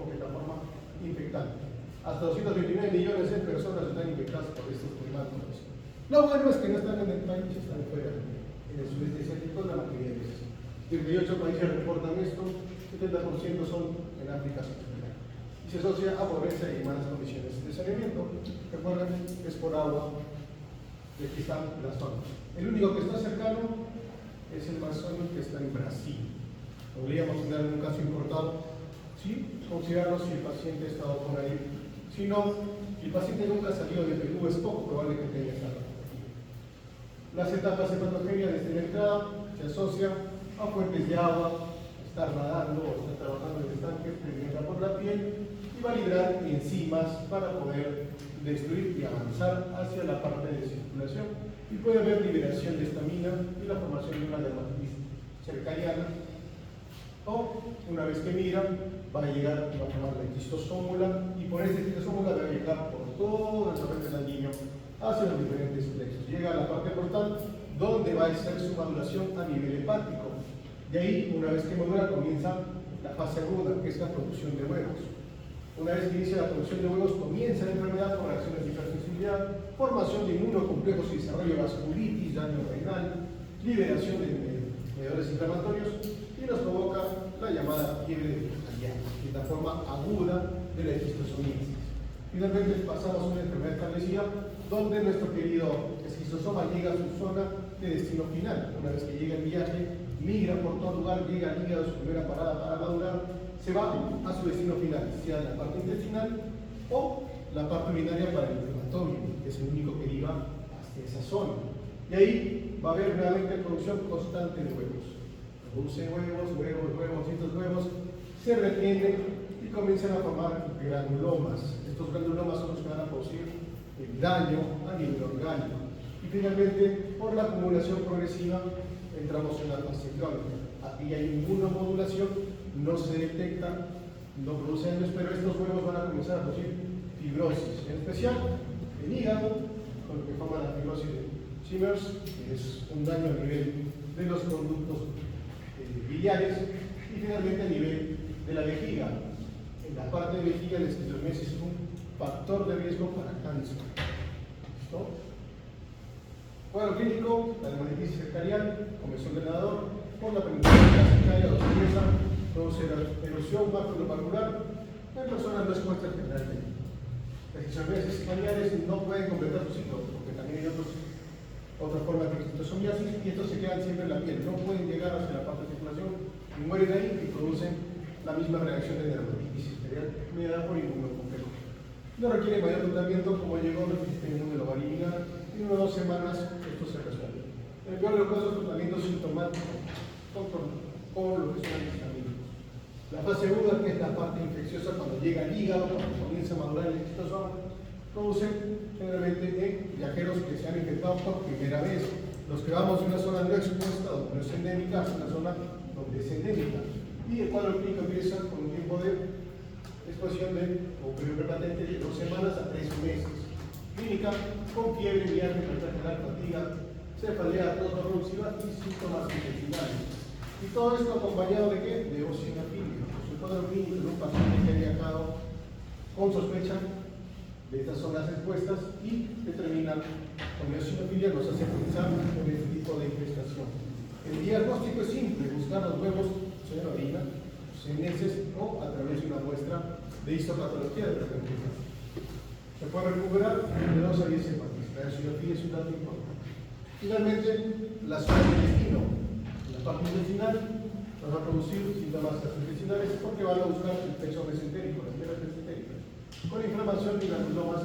que es la forma infectante. Hasta 229 millones de personas están infectadas por estos nematodos. Lo bueno es que no están en el país, están fuera, en el sudeste asiático, la mayoría de veces. 38 países reportan esto, 70% son en África subsahariana. Y se asocia a pobreza y malas condiciones de saneamiento. Recuerden, es por agua de que están las zonas. El único que está cercano es el Amazonas, que está en Brasil. Podríamos tener algún caso importado, ¿sí? Considerarlo si el paciente ha estado por ahí. Si no, si el paciente nunca salió de Perú, es poco probable que tenga esta patología. Las etapas de patogenia desde la entrada se asocian a fuentes de agua, estar nadando o estar trabajando en estanques que entra por la piel y va a liberar enzimas para poder destruir y avanzar hacia la parte de circulación. Y puede haber liberación de estamina y la formación de una dermatitis cercariana. O, una vez que migra, va a llegar y va a formar la esquistosómula, y por esta esquistosómula va a llegar por todo el torrente sanguíneo hacia los diferentes plexos. Llega a la parte portal, donde va a ser su maduración a nivel hepático. De ahí, una vez que madura, comienza la fase aguda, que es la producción de huevos. Una vez que inicia la producción de huevos, comienza la enfermedad con reacciones de hipersensibilidad, formación de inmunocomplejos y desarrollo de vasculitis, daño renal, liberación de mediadores inflamatorios, y nos provoca la llamada fiebre italiana, que es la forma aguda de la esquistosomiasis. Finalmente pasamos a una enfermedad establecida donde nuestro querido esquistosoma llega a su zona de destino final. Una vez que llega el viaje, migra por todo lugar, llega al hígado, su primera parada para madurar, se va a su destino final, sea la parte intestinal o la parte urinaria para el inflamatorio, que es el único que iba hasta esa zona. Y ahí va a haber nuevamente producción constante de huevos. Produce huevos, y estos huevos se retienen y comienzan a formar granulomas. Estos granulomas son los que van a producir el daño a nivel orgánico. Y finalmente, por la acumulación progresiva, entramos en la fase crónica. Aquí hay inmunomodulación, no se detecta, no produce daños, pero estos huevos van a comenzar a producir fibrosis, en especial el hígado, con lo que forma la fibrosis de Simmers, que es un daño a nivel de los conductos biliares, y finalmente a nivel de la vejiga. En la parte de vejiga, la esquistosomiasis es un factor de riesgo para cáncer. ¿Listo? Cuadro clínico, la dermatitis cercarial, comezón del nadador, por la penetración de la cercaria o pieza, produce erosión maculopapular en personas no expuestas generalmente. Las esquistosomiasis familiares no pueden completar su ciclo, porque también hay otras formas de esquistosomiasis, y estos se quedan siempre en la piel, no pueden llegar hacia la parte de circulación y mueren ahí y producen la misma reacción de dermatitis cercarial mediada por inmunocomplejo. No requiere mayor tratamiento, como llegó el sistema de la varina, y en 1 o 2 semanas esto se resuelve. En el peor de los casos, tratamiento sintomático con con lo que son antihistamínicos. La fase aguda, que es la parte infecciosa cuando llega al hígado, cuando comienza a madurar el exitosoma, produce generalmente en viajeros que se han infectado por primera vez. Los que vamos de una zona no expuesta, donde no es endémica, a una zona donde es endémica. Y el cuadro clínico empieza con un tiempo de exposición o periodo patente de 2 semanas a 3 meses. Clínica con fiebre, viaje, general, fatiga, cefalea, tos eruptiva y síntomas intestinales. Y todo esto acompañado de ¿qué? De eosinofilia. El cuadro clínico de un paciente que ha viajado con sospecha de estas zonas expuestas y determinan con eosinofilia nos hace pensar en este tipo de infestación. El diagnóstico es simple: buscar los huevos en la orina, en heces o a través de una muestra de histopatología de la enfermedad. Se puede recuperar de 2 a 10 semanas. La eosinofilia es un dato importante. Finalmente, la zona del intestino, la parte intestinal, nos va a producir síntomas gastrointestinales porque van a buscar el peso mesentérico, las fibras mesentéricas. Con inflamación y granulomas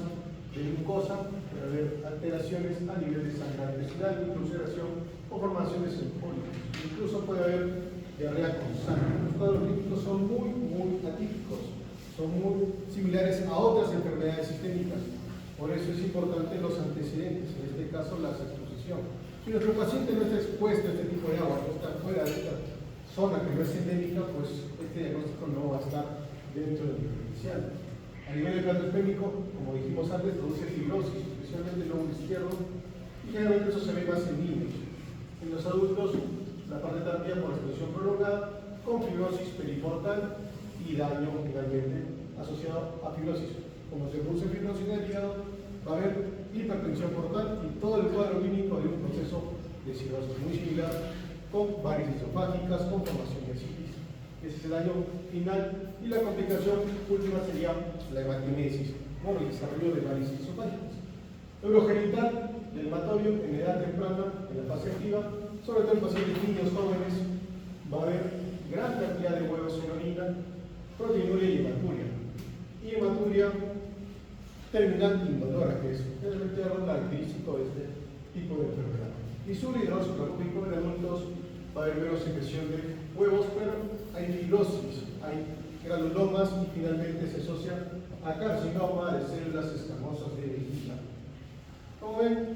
de glucosa, puede haber alteraciones a nivel de sangre intestinal, ulceración o formaciones en pólipos. Incluso puede haber diarrea con sangre. Los cuadros clínicos son muy atípicos, son muy similares a otras enfermedades sistémicas. Por eso es importante los antecedentes, en este caso la exposición. Si nuestro paciente no está expuesto a este tipo de agua, no está fuera de esta zona que no es endémica, pues este diagnóstico no va a estar dentro del diferencial. A nivel de plato espémico, como dijimos antes, produce fibrosis, especialmente el lóbulo izquierdo, y generalmente eso se ve más en niños. En los adultos, la parte tardía por exposición prolongada, con fibrosis periportal y daño finalmente asociado a fibrosis. Como se produce fibrosis en el hígado, va a haber hipertensión portal y todo el cuadro clínico de un proceso de cirrosis muy similar, con varices esofágicas, con formación de citis. Ese es el daño final, y la complicación última sería la hematimesis por el desarrollo de varices esofágicas. Urogenital del hematorio en edad temprana, en la fase activa, sobre todo en pacientes niños jóvenes, va a haber gran cantidad de huevos en orina, proteinuria y hematuria. Y hematuria terminal indolora, que es realmente algo característico de este tipo de enfermedad. Y hidroso clorúrico en adultos va a haber menos secreción de huevos, pero hay fibrosis, hay granulomas y finalmente se asocia a carcinoma de células escamosas de vejiga. Como ven,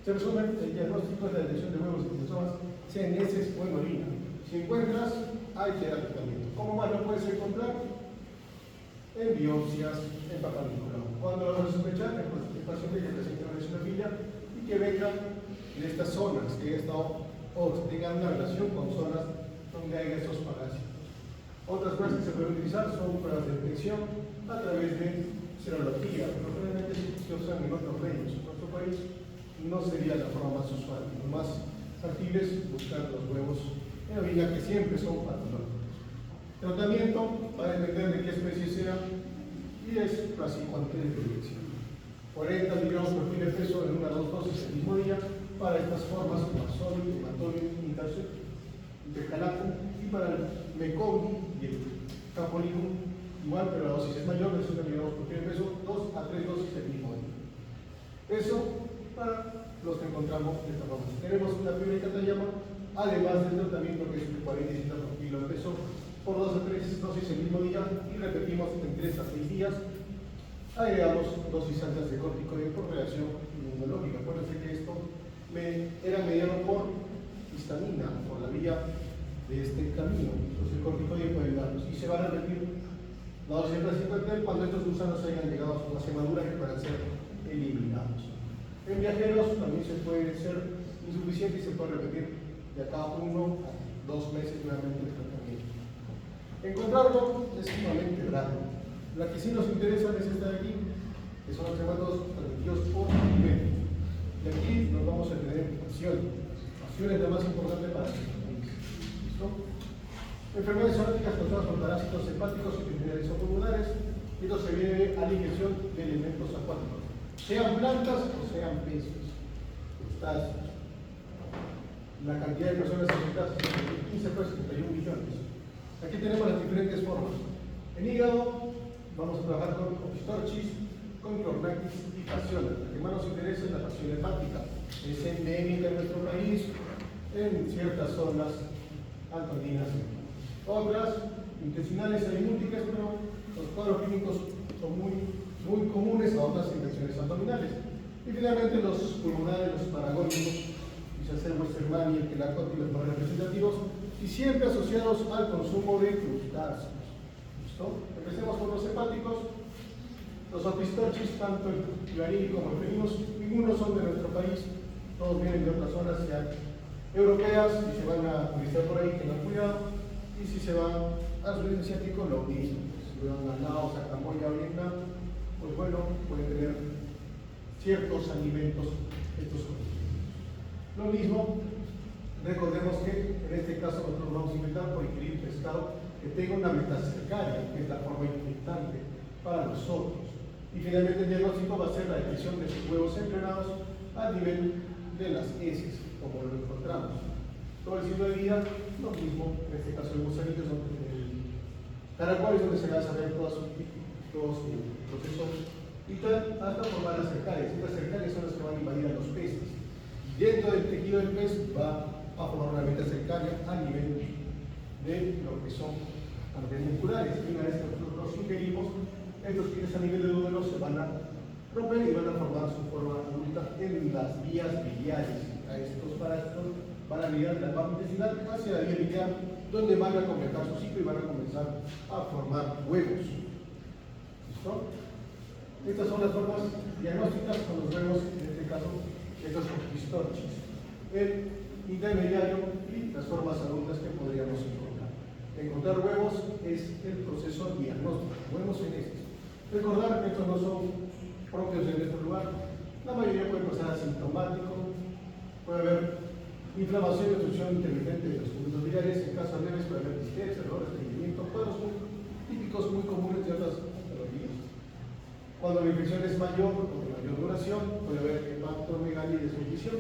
se resume: el diagnóstico es la detección de huevos y cromosomas, sea en heces o en orina. Si encuentras, hay que dar tratamiento. ¿Cómo más lo puedes encontrar? En biopsias, en Papá Nicolau. Cuando lo vas a sospechar, el paciente que presenta una eosinofilia y que venga de estas zonas, que haya estado o tengan una relación con zonas donde hay esos parásitos. Otras pruebas que se pueden utilizar son pruebas de detección a través de serología, pero generalmente se usan en otros reinos. En nuestro país no sería la forma más usual. Lo más factible es buscar los huevos en orina, que siempre son patológicos. Tratamiento va a depender de qué especie sea y es clasificante de predilección. 40 miligramos por kilo de peso en 1 a 2 dosis el mismo día para estas formas como azólico, hematorio, intercalato, y para el mecobi y el capolino igual, pero la dosis es mayor, de 60 miligramos por kilo de peso, 2 a 3 dosis el mismo día. Eso para los que encontramos de esta forma. Si tenemos una fiebre de catayama, además del tratamiento que es de 40 por kilo de peso, por 2 a 3 dosis el mismo día, y repetimos en 3 a 6 días. Agregamos dosis altas de corticoide por reacción inmunológica. Acuérdense que esto era mediado por histamina, por la vía de este camino. Entonces el corticoide puede ayudarnos. Y se va a repetir la dosis de praziquantel cuando estos gusanos hayan llegado a una madura que puedan ser eliminados. En viajeros también se puede ser insuficiente y se puede repetir de cada 1 a 2 meses nuevamente el tratamiento. Encontrarlo es sumamente raro. La que sí nos interesa es esta de aquí, que son los hematodos transmitidos por alimento. Y aquí nos vamos a tener pasión. Pasión es la más importante para nuestro país. ¿Listo? Enfermedades zoonóticas causadas por parásitos hepáticos y intestinales o pulmonares. Esto se debe a la ingestión de elementos acuáticos, sean plantas o sean peces. La cantidad de personas afectadas es de 15 a 71 millones. Aquí tenemos las diferentes formas. En hígado vamos a trabajar con Opistorchis, con Chlornacis y Fasciola. La que más nos interesa es la fasciola hepática. Es endémica en nuestro país, en ciertas zonas antoninas. Otras intestinales hay múltiples, pero los cuadros clínicos son muy comunes a otras infecciones abdominales. Y finalmente los pulmonares, los paragónicos, Westermann y el Quelacot y los más representativos, y siempre asociados al consumo de crustáceos. ¿Listo? Empecemos con los hepáticos. Los opistorchis, tanto el clarín como el felinos, ninguno son de nuestro país, todos vienen de otras zonas ya europeas, y se van a utilizar por ahí, tengan cuidado, y si se van al sudeste asiático, lo mismo. Si van a Laos, a Camboya o Vietnam, pues bueno, pueden tener ciertos alimentos estos organismos. Lo mismo, recordemos que en este caso nosotros vamos a intentar por ingerir pescado que tenga una metacercaria, que es la forma infectante para nosotros. Y finalmente el diagnóstico va a ser la detección de sus huevos entrenados a nivel de las heces, como lo encontramos. Todo el ciclo de vida, lo mismo, en este caso el gusanillo, el caracol es donde se va a saber todo su proceso vital hasta formar las cercarias. Estas cercarias son las que van a invadir a los peces. Y dentro del tejido del pez va a formar una metacercaria a nivel de lo que son arterias musculares. Y una vez que nosotros los ingerimos, estos pieles a nivel de útero se van a romper y van a formar su forma adulta en las vías biliares. A estos parásitos van a ligar de la parte intestinal hacia la vía biliar, donde van a completar su ciclo y van a comenzar a formar huevos. ¿Listo? Estas son las formas diagnósticas con los huevos, en este caso, estos opistorchis. El intermediario y las formas adultas que podríamos encontrar. Encontrar huevos es el proceso diagnóstico, huevos en heces. Recordar que estos no son propios de nuestro lugar. La mayoría puede pasar asintomático, puede haber inflamación y obstrucción intermitente de los conductos biliares. En casos leves puede haber distesia, dolor, estreñimiento, cuadros muy típicos, muy comunes de otras patologías. Cuando la infección es mayor o de mayor duración, puede haber hepatomegalia y desnutrición.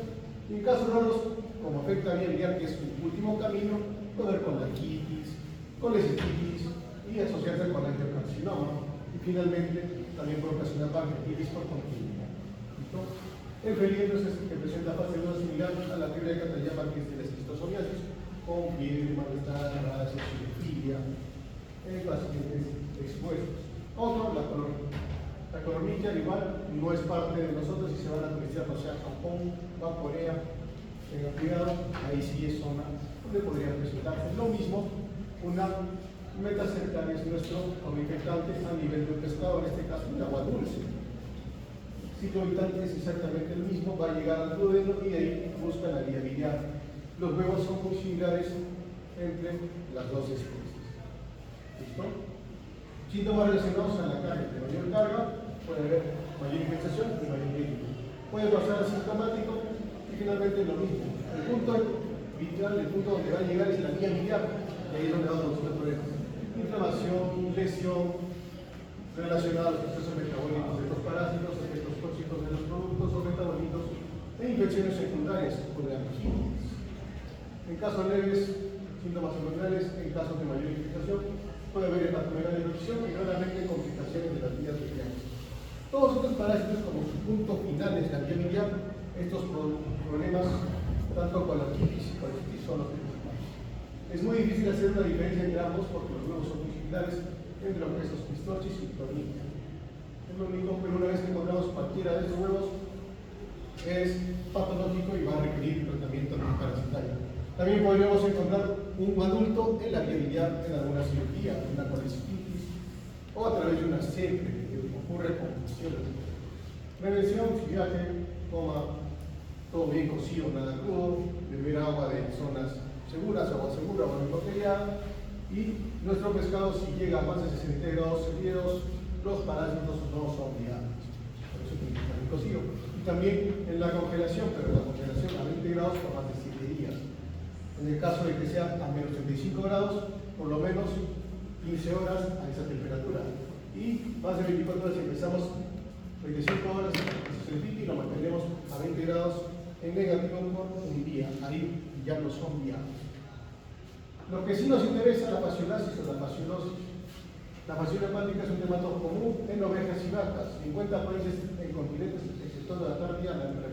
Y en casos raros, como afecta a vía biliar, que es un último camino, puede haber colangitis, colecistitis y asociarse con angiocarcinoma. Y finalmente, también puede ocasionar pancreatitis por continuidad. El felino es el que presenta fase 2 similar a la fiebre de Catayama, que es de la esquistosomiasis, con fiebre, malestar, náuseas, cinefilia, pacientes expuestos. Otro, la colornitia. La colornitia, al igual, no es parte de nosotros y se van a utilizar, o sea, Japón, va Corea, tengan cuidado, ahí sí es zona donde podría presentarse. Lo mismo, una metacercaria es nuestro infectante a nivel del pescado, en este caso el agua dulce. Ciclo vital es exactamente el mismo, va a llegar al duodeno y de ahí busca la vía biliar. Los huevos son muy similares entre las dos especies. ¿Listo? Síntomas relacionados a la carga. De mayor carga puede haber mayor infección y mayor líquido. Puede pasar asintomático y finalmente lo mismo. El punto vital, el punto donde va a llegar es la vía biliar, y ahí es donde vamos a buscar problemas. Inflamación, lesión relacionada a los procesos metabólicos de los parásitos, efectos tóxicos de los productos o metabolitos e infecciones secundarias o de anginas. En casos leves, síntomas abdominales, en casos de mayor infectación, puede haber hepatomegalia y erupción y raramente complicaciones de las vías biliares. Todos estos parásitos, como su punto final es la vía biliar, estos problemas, tanto colangitis y colecitis, son los principales. Es muy difícil hacer una diferencia entre ambos porque los huevos son muy similares entre lo que es opistorchis y colornitia. Es lo único, pero una vez que encontramos cualquiera de estos huevos, es patológico y va a requerir tratamiento antiparasitario. También podríamos encontrar un adulto en la vía biliar en alguna cirugía, en una colecitis, o a través de una sepre, que ocurre con funciones. Prevención, si viaje, coma todo bien cocido, nada crudo, beber agua de zonas seguras, agua segura, agua embotellada, y nuestro pescado, si llega a más de 60 grados centígrados, los parásitos no son viables. Por eso tiene que estar bien cocido. Y también en la congelación, pero la congelación a 20 grados por más de 7 días. En el caso de que sea a menos 35 grados, por lo menos 15 horas a esa temperatura. Y más de 24 horas, si empezamos 25 horas, eso se repite y lo mantenemos a 20 grados en negativo por un día. Ahí ya no son viables. Lo que sí nos interesa, la fasciolasis o la fasciolosis. La fasciolina hepática es un nemato común en ovejas y vacas. 50 países en continentes, excepto la Antártida, la hembra.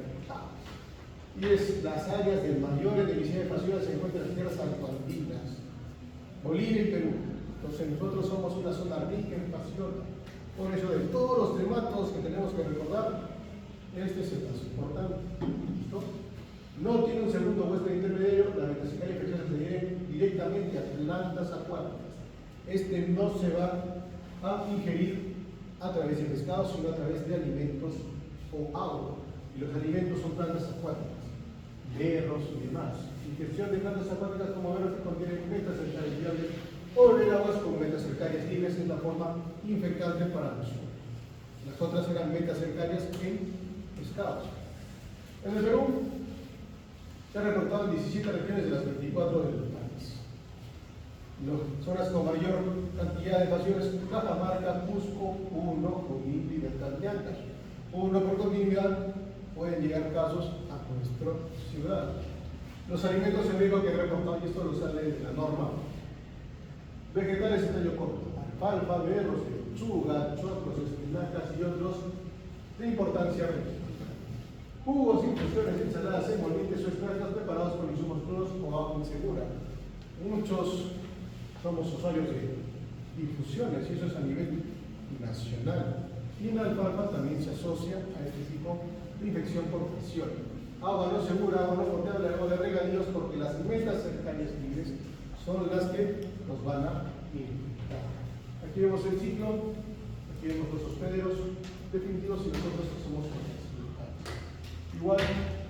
y es las áreas de mayor endemicidad de fasciola se encuentran en las tierras altoandinas, Bolivia y Perú. Entonces nosotros somos una zona rica en fasciola. Por eso de todos los trematos que tenemos que recordar, este es el más importante. ¿Listo? No tiene un segundo huésped intermedio, la metasecaria infecciosa se dirige directamente a plantas acuáticas. Este no se va a ingerir a través de pescados, sino a través de alimentos o agua. Y los alimentos son plantas acuáticas, berros y demás. Ingestión de plantas acuáticas como berros que contienen metacercarias viables o en aguas con metacercarias libres es la forma infectante para nosotros. Las otras eran metacercarias en pescados. En el Perú se han reportado en 17 regiones de las 24 del país. Las zonas con mayor cantidad de fasciolas: Cajamarca, Cusco, Puno, Junín, Libertad y Ancash. Uno por continuidad pueden llegar casos a nuestra ciudad. Los alimentos en riesgo que he reportado, y esto lo sale de la norma: vegetales de tallo corto, alfalfa, berros, lechuga, choclos, espinacas y otros de importancia regional. Jugos, infusiones, ensaladas, envolventes o extractos preparados con insumos crudos o agua insegura. Muchos somos usuarios de infusiones y eso es a nivel nacional. Y en la alfalfa también se asocia a este tipo de infección por presión. Agua no segura, agua no potable, agua de regadíos, porque las metacercarias libres son las que nos van a infectar. Aquí vemos el ciclo, aquí vemos los hospederos definitivos y nosotros somos locales. Igual,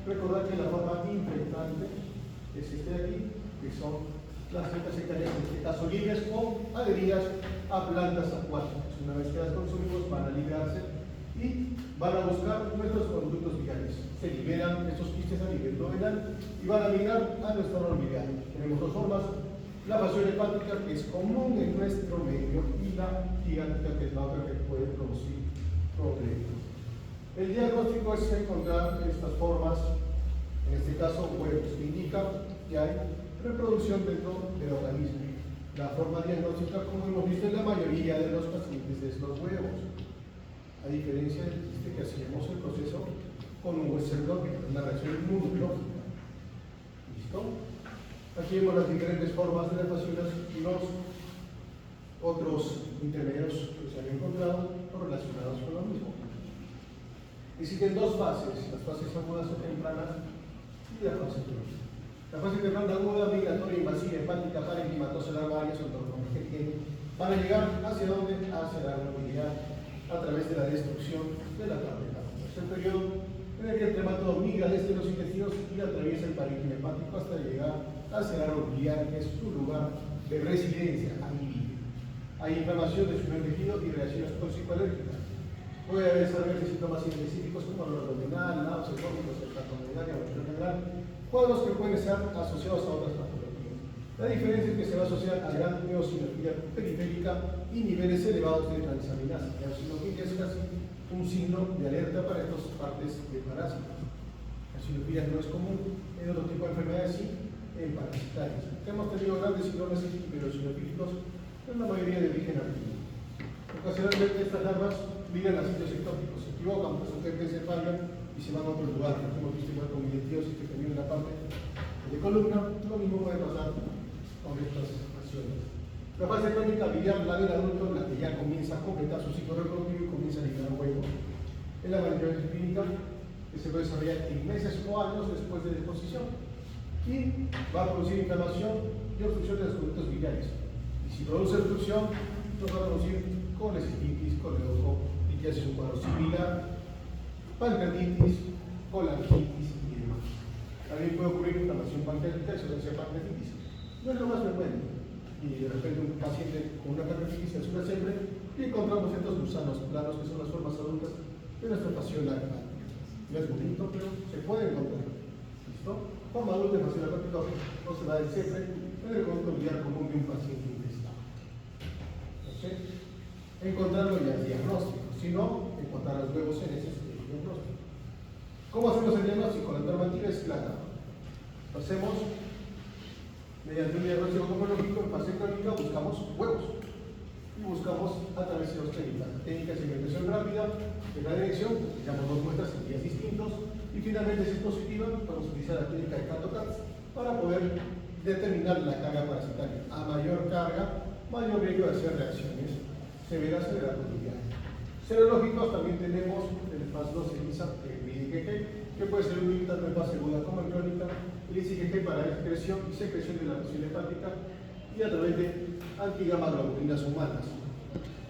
recordar que la forma infectante es este de aquí, que son las metacercarias, en este caso libres o adheridas a plantas acuáticas. Una vez que las consumimos van a liberarse y van a buscar nuestros conductos virales. Se liberan estos quistes a nivel nominal y van a migrar a nuestro órgano viral. Tenemos dos formas: la fasciola hepática, que es común en nuestro medio, y la gigántica, que es la otra que puede producir problemas. El diagnóstico es encontrar estas formas, en este caso huevos, que indica que hay reproducción dentro del organismo. La forma diagnóstica, como hemos visto en la mayoría de los pacientes, es los huevos, a diferencia del quiste que hacíamos el proceso con un Western blot, una reacción inmunológica. ¿Listo? Aquí vemos las diferentes formas de las fasciolas y los otros intermedios que se han encontrado relacionados con lo mismo. Existen dos fases: las fases agudas o tempranas y la fase crónica. La fase temprana aguda, migratoria, invasiva, hepática, parenquimatosa, larvaria, son tornados que van a llegar hacia dónde? Hacia la movilidad a través de la destrucción de la carne. Es el periodo en el que el trematodo migra desde los intestinos y atraviesa el parénquima hepático hasta llegar hacia la biliar, que es su lugar de residencia. Ahí vive. Hay inflamación de su tejido y reacciones tóxico-alérgicas. Puede haber desarrollo de síntomas específicos como dolor abdominal, náuseas, vómitos, hepatomegalia, general, cuadros que pueden estar asociados a otras patologías. La diferencia es que se va a asociar a gran eosinofilia periférica y niveles elevados de transaminasa. La eosinofilia es casi un signo de alerta para estas partes de parásitos. La eosinofilia no es común en otro tipo de enfermedades, sí en parasitarias. Hemos tenido grandes síndromes hipereosinofílicos, en la mayoría de origen argentino. Ocasionalmente estas larvas miran a sitios ectópicos, se equivocan, pues son que se fallan y se van a otro lugar. Hemos visto igual con milletiosis que termina en la parte de columna. Lo mismo puede pasar con estas fasciolas. La fase crónica biliar, la del adulto, la que ya comienza a completar su ciclo reproductivo y comienza a liberar huevos. Es la manifestación clínica que se puede desarrollar en meses o años después de la exposición y va a producir inflamación y obstrucción de los conductos biliares. Y si produce obstrucción, nos va a producir colecistitis, coledoco, y que hace un cuadro similar, pancreatitis, colangitis y demás. También puede ocurrir inflamación pancreática, exodoncia pancreatitis. No es lo más frecuente. Y de repente un paciente con una pancreatitis se hace una siempre y encontramos estos gusanos planos que son las formas adultas de nuestra fasciola hepática. No es bonito, pero se puede encontrar. ¿Listo? Forma adulta de fasciola hepática no se va a decir siempre en el conducto biliar común de un paciente intestinal. Encontrarlo ya es diagnóstico, si no, encontrar los huevos en ese diagnóstico. ¿Cómo hacemos el diagnóstico? La normativa es clara. Lo hacemos mediante un diagnóstico cosmológico. En fase crónica buscamos huevos y buscamos a través de dos técnicas: técnica de segmentación rápida de la dirección, damos dos muestras en días distintos, y Y finalmente, si es positiva, podemos utilizar la técnica de Cato-Katz para poder determinar la carga parasitaria. A mayor carga, mayor riesgo de hacer reacciones severas en la cotidiana. Serológicos también tenemos el faz 2 ELISA, que puede ser un tanto en fase aguda como en crónica, el IgG para excreción y secreción de la función hepática y a través de antigamaglobulinas humanas.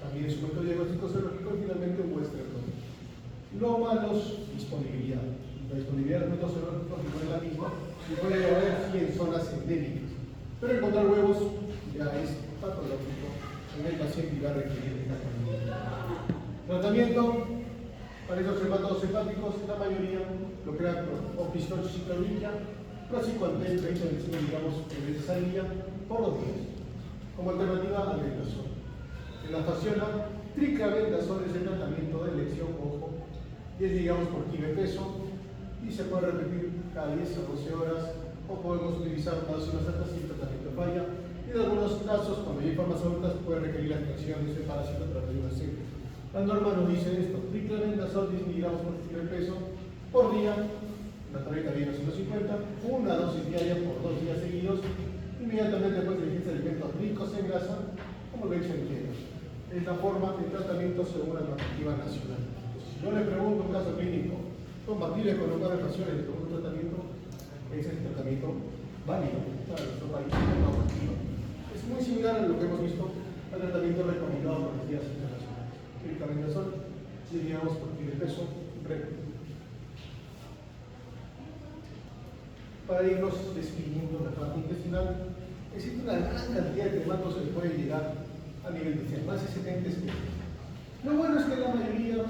También es un método diagnóstico serológico y finalmente un muestreo. Lo malo es disponibilidad. La disponibilidad de los métodos serológicos no es la misma y puede haber sí en zonas endémicas. Pero encontrar huevos ya es patológico en el paciente y va a requerir de tratamiento. Tratamiento para esos hematodos hepáticos, la mayoría lo crean oxiciclovir, praziquantel 20 miligramos veces al día por 2 días, como alternativa al vendasol. En la fasciola, triclavendasol es el tratamiento de elección, ojo, 10 miligramos por kilo de peso y se puede repetir cada 10 a 12 horas o podemos utilizar dosis altas si el tratamiento falla y en algunos casos, cuando hay formas adultas, puede requerir la extracción de ese parásito a través de una cepa. La norma nos dice esto: triclavendasol 10 miligramos por kilo de peso por día, la tableta viene a 150, una dosis diaria por 2 días seguidos, inmediatamente después de la ingesta de alimentos ricos en grasa, como leche entera. Es la forma de tratamiento según la normativa nacional. Entonces, si yo le pregunto un caso clínico compatible con los pacientes con un tratamiento, ese es el tratamiento válido para nuestro país. Es muy similar a lo que hemos visto al tratamiento recomendado por las guías internacionales. Triclavendasol, si digamos por kilo de peso, para irnos describiendo la parte intestinal, existe una gran cantidad de hematos que puede llegar a nivel intestinal, más de 70 especies. Lo bueno es que la mayoría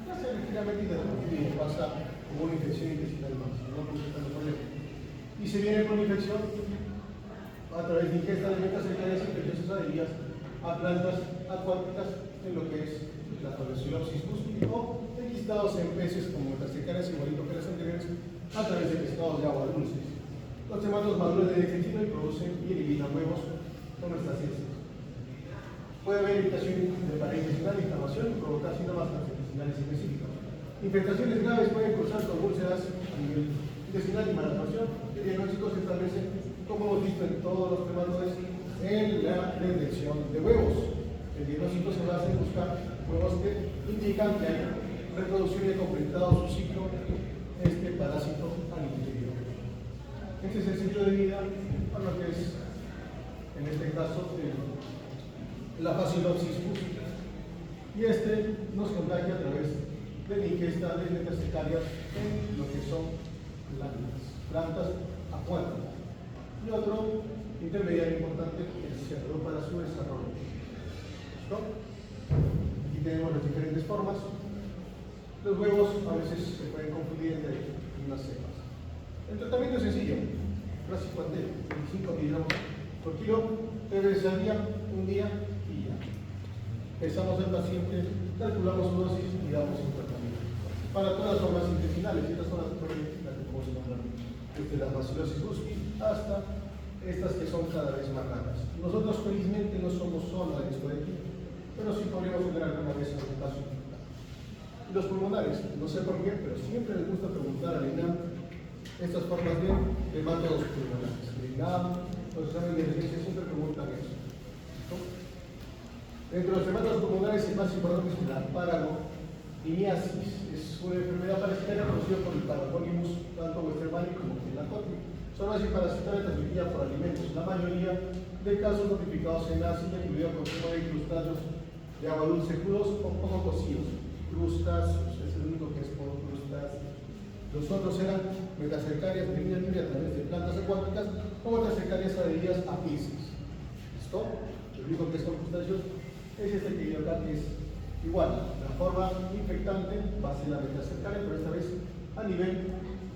pasa ligeramente interrumpido y pasa como una infección intestinal más, no presentando problemas. Y se viene con infección a través de ingesta de alimentos secundarias infecciosas adheridas a plantas acuáticas en lo que es la Bacillopsis busci o enquistados en peces como metacecarias igualito que las anteriores a través de pescados de agua dulce. Los hematos maduran en el intestino y producen y eliminan huevos con nuestras heces. Puede haber irritación de pared intestinal, inflamación y provocar síntomas intestinales específicos. Infectaciones graves pueden cruzar con úlceras a nivel intestinal y malabsorción. El diagnóstico se establece, como hemos visto en todos los hematodes, en la detección de huevos. El diagnóstico se basa en buscar huevos que indican que hay reproducción y completado su ciclo este parásito al interior. Este es el ciclo de vida para lo que es, en este caso, la Bacillopsis busci. Y este nos contagia a través de la ingesta de metacecarias en lo que son plantas acuáticas. Y otro intermediario importante, el cerdo para su desarrollo. ¿Listo? Aquí tenemos las diferentes formas. Los huevos a veces se pueden confundir entre unas cepas. El tratamiento es sencillo. Praziquantel, 25 miligramos por kilo, 3 veces al día, un día y ya. Pesamos al paciente, calculamos su dosis y damos un tratamiento. Para todas las formas intestinales, y estas son las que podemos encontrar. Desde la Bacillopsis busci hasta estas que son cada vez más raras. Nosotros felizmente no somos solo de esto de aquí, pero sí podríamos tener alguna vez en algún caso. Los pulmonares, no sé por qué, pero siempre les gusta preguntar al INAM estas formas de hematos pulmonares. El INAM, los exámenes de emergencia siempre preguntan eso. ¿No? Dentro de los hematos pulmonares el más importante es la paragoniasis. Es una enfermedad parasitaria conocida por el Paragonimus, tanto Westermani como Pilacotti. Son así parasitarias transmitidas por alimentos. La mayoría de casos notificados en Asia, incluido el consumo de crustáceos de agua dulce crudos o poco cocidos. Crustáceos, es el único que es por crustáceos. Los otros eran metacecarias venidas a través de plantas acuáticas o metacecarias adheridas a peces. ¿Listo? El único que es con crustáceos es este que yo acá, que es igual. La forma infectante va a ser la metacecaria, pero esta vez a nivel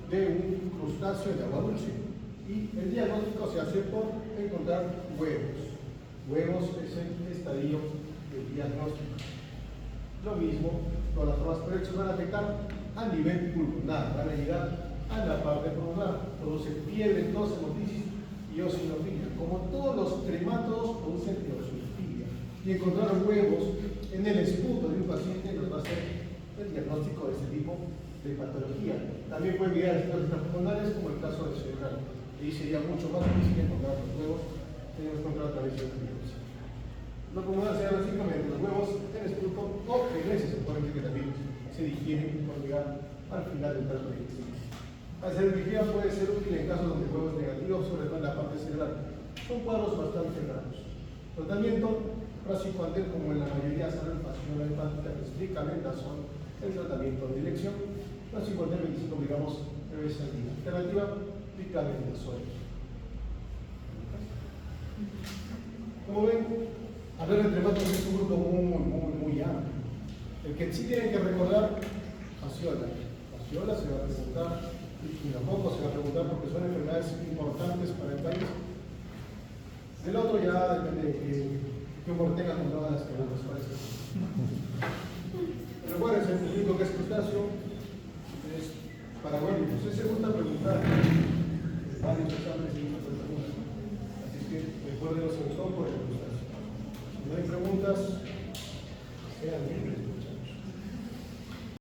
de un crustáceo de agua dulce. Y el diagnóstico se hace por encontrar huevos. Huevos es el estadio del diagnóstico. Lo mismo, todas las formas proyectos van a afectar a nivel pulmonar, van a llegar a la parte pulmonar, produce fiebre, tos, hemoptisis y eosinofilia. Como todos los cremátodos producen eosinofilia. Y encontrar huevos en el esputo de un paciente nos va a hacer el diagnóstico de este tipo de patología. También puede mirar estudios transfecundales como el caso de cerebral. Ahí sería mucho más difícil encontrar los huevos, tenemos que encontrar a través de la biopsia. Lo pulmonar se llama básicamente los huevos en estruco o regreses, se puede decir que también se digieren por llegar al final del trato digestivo. La serología puede ser útil en casos donde el huevo es negativo, sobre todo en la parte cerebral. Son cuadros bastante raros. Tratamiento racicoantel, como en la mayoría saben, fasciola hepática, estrictamente son el tratamiento de elección. Racicoantel 25 miligramos veces al día. Alternativa, diclamenazol. Como ven, hablar de trematos es un grupo muy amplio. El que sí tienen que recordar, fasciola. Fasciola se va a presentar, y tampoco se va a preguntar porque son enfermedades importantes para el país. El otro ya depende de qué humor tenga con todas las preguntas. Pero bueno, es el único que es crustáceo, es paragónicos. Si se gusta preguntar, varios exámenes y muchas preguntas. Así que recuérdenlo sobre todo por el crustáceo. Si no hay preguntas, sean libres.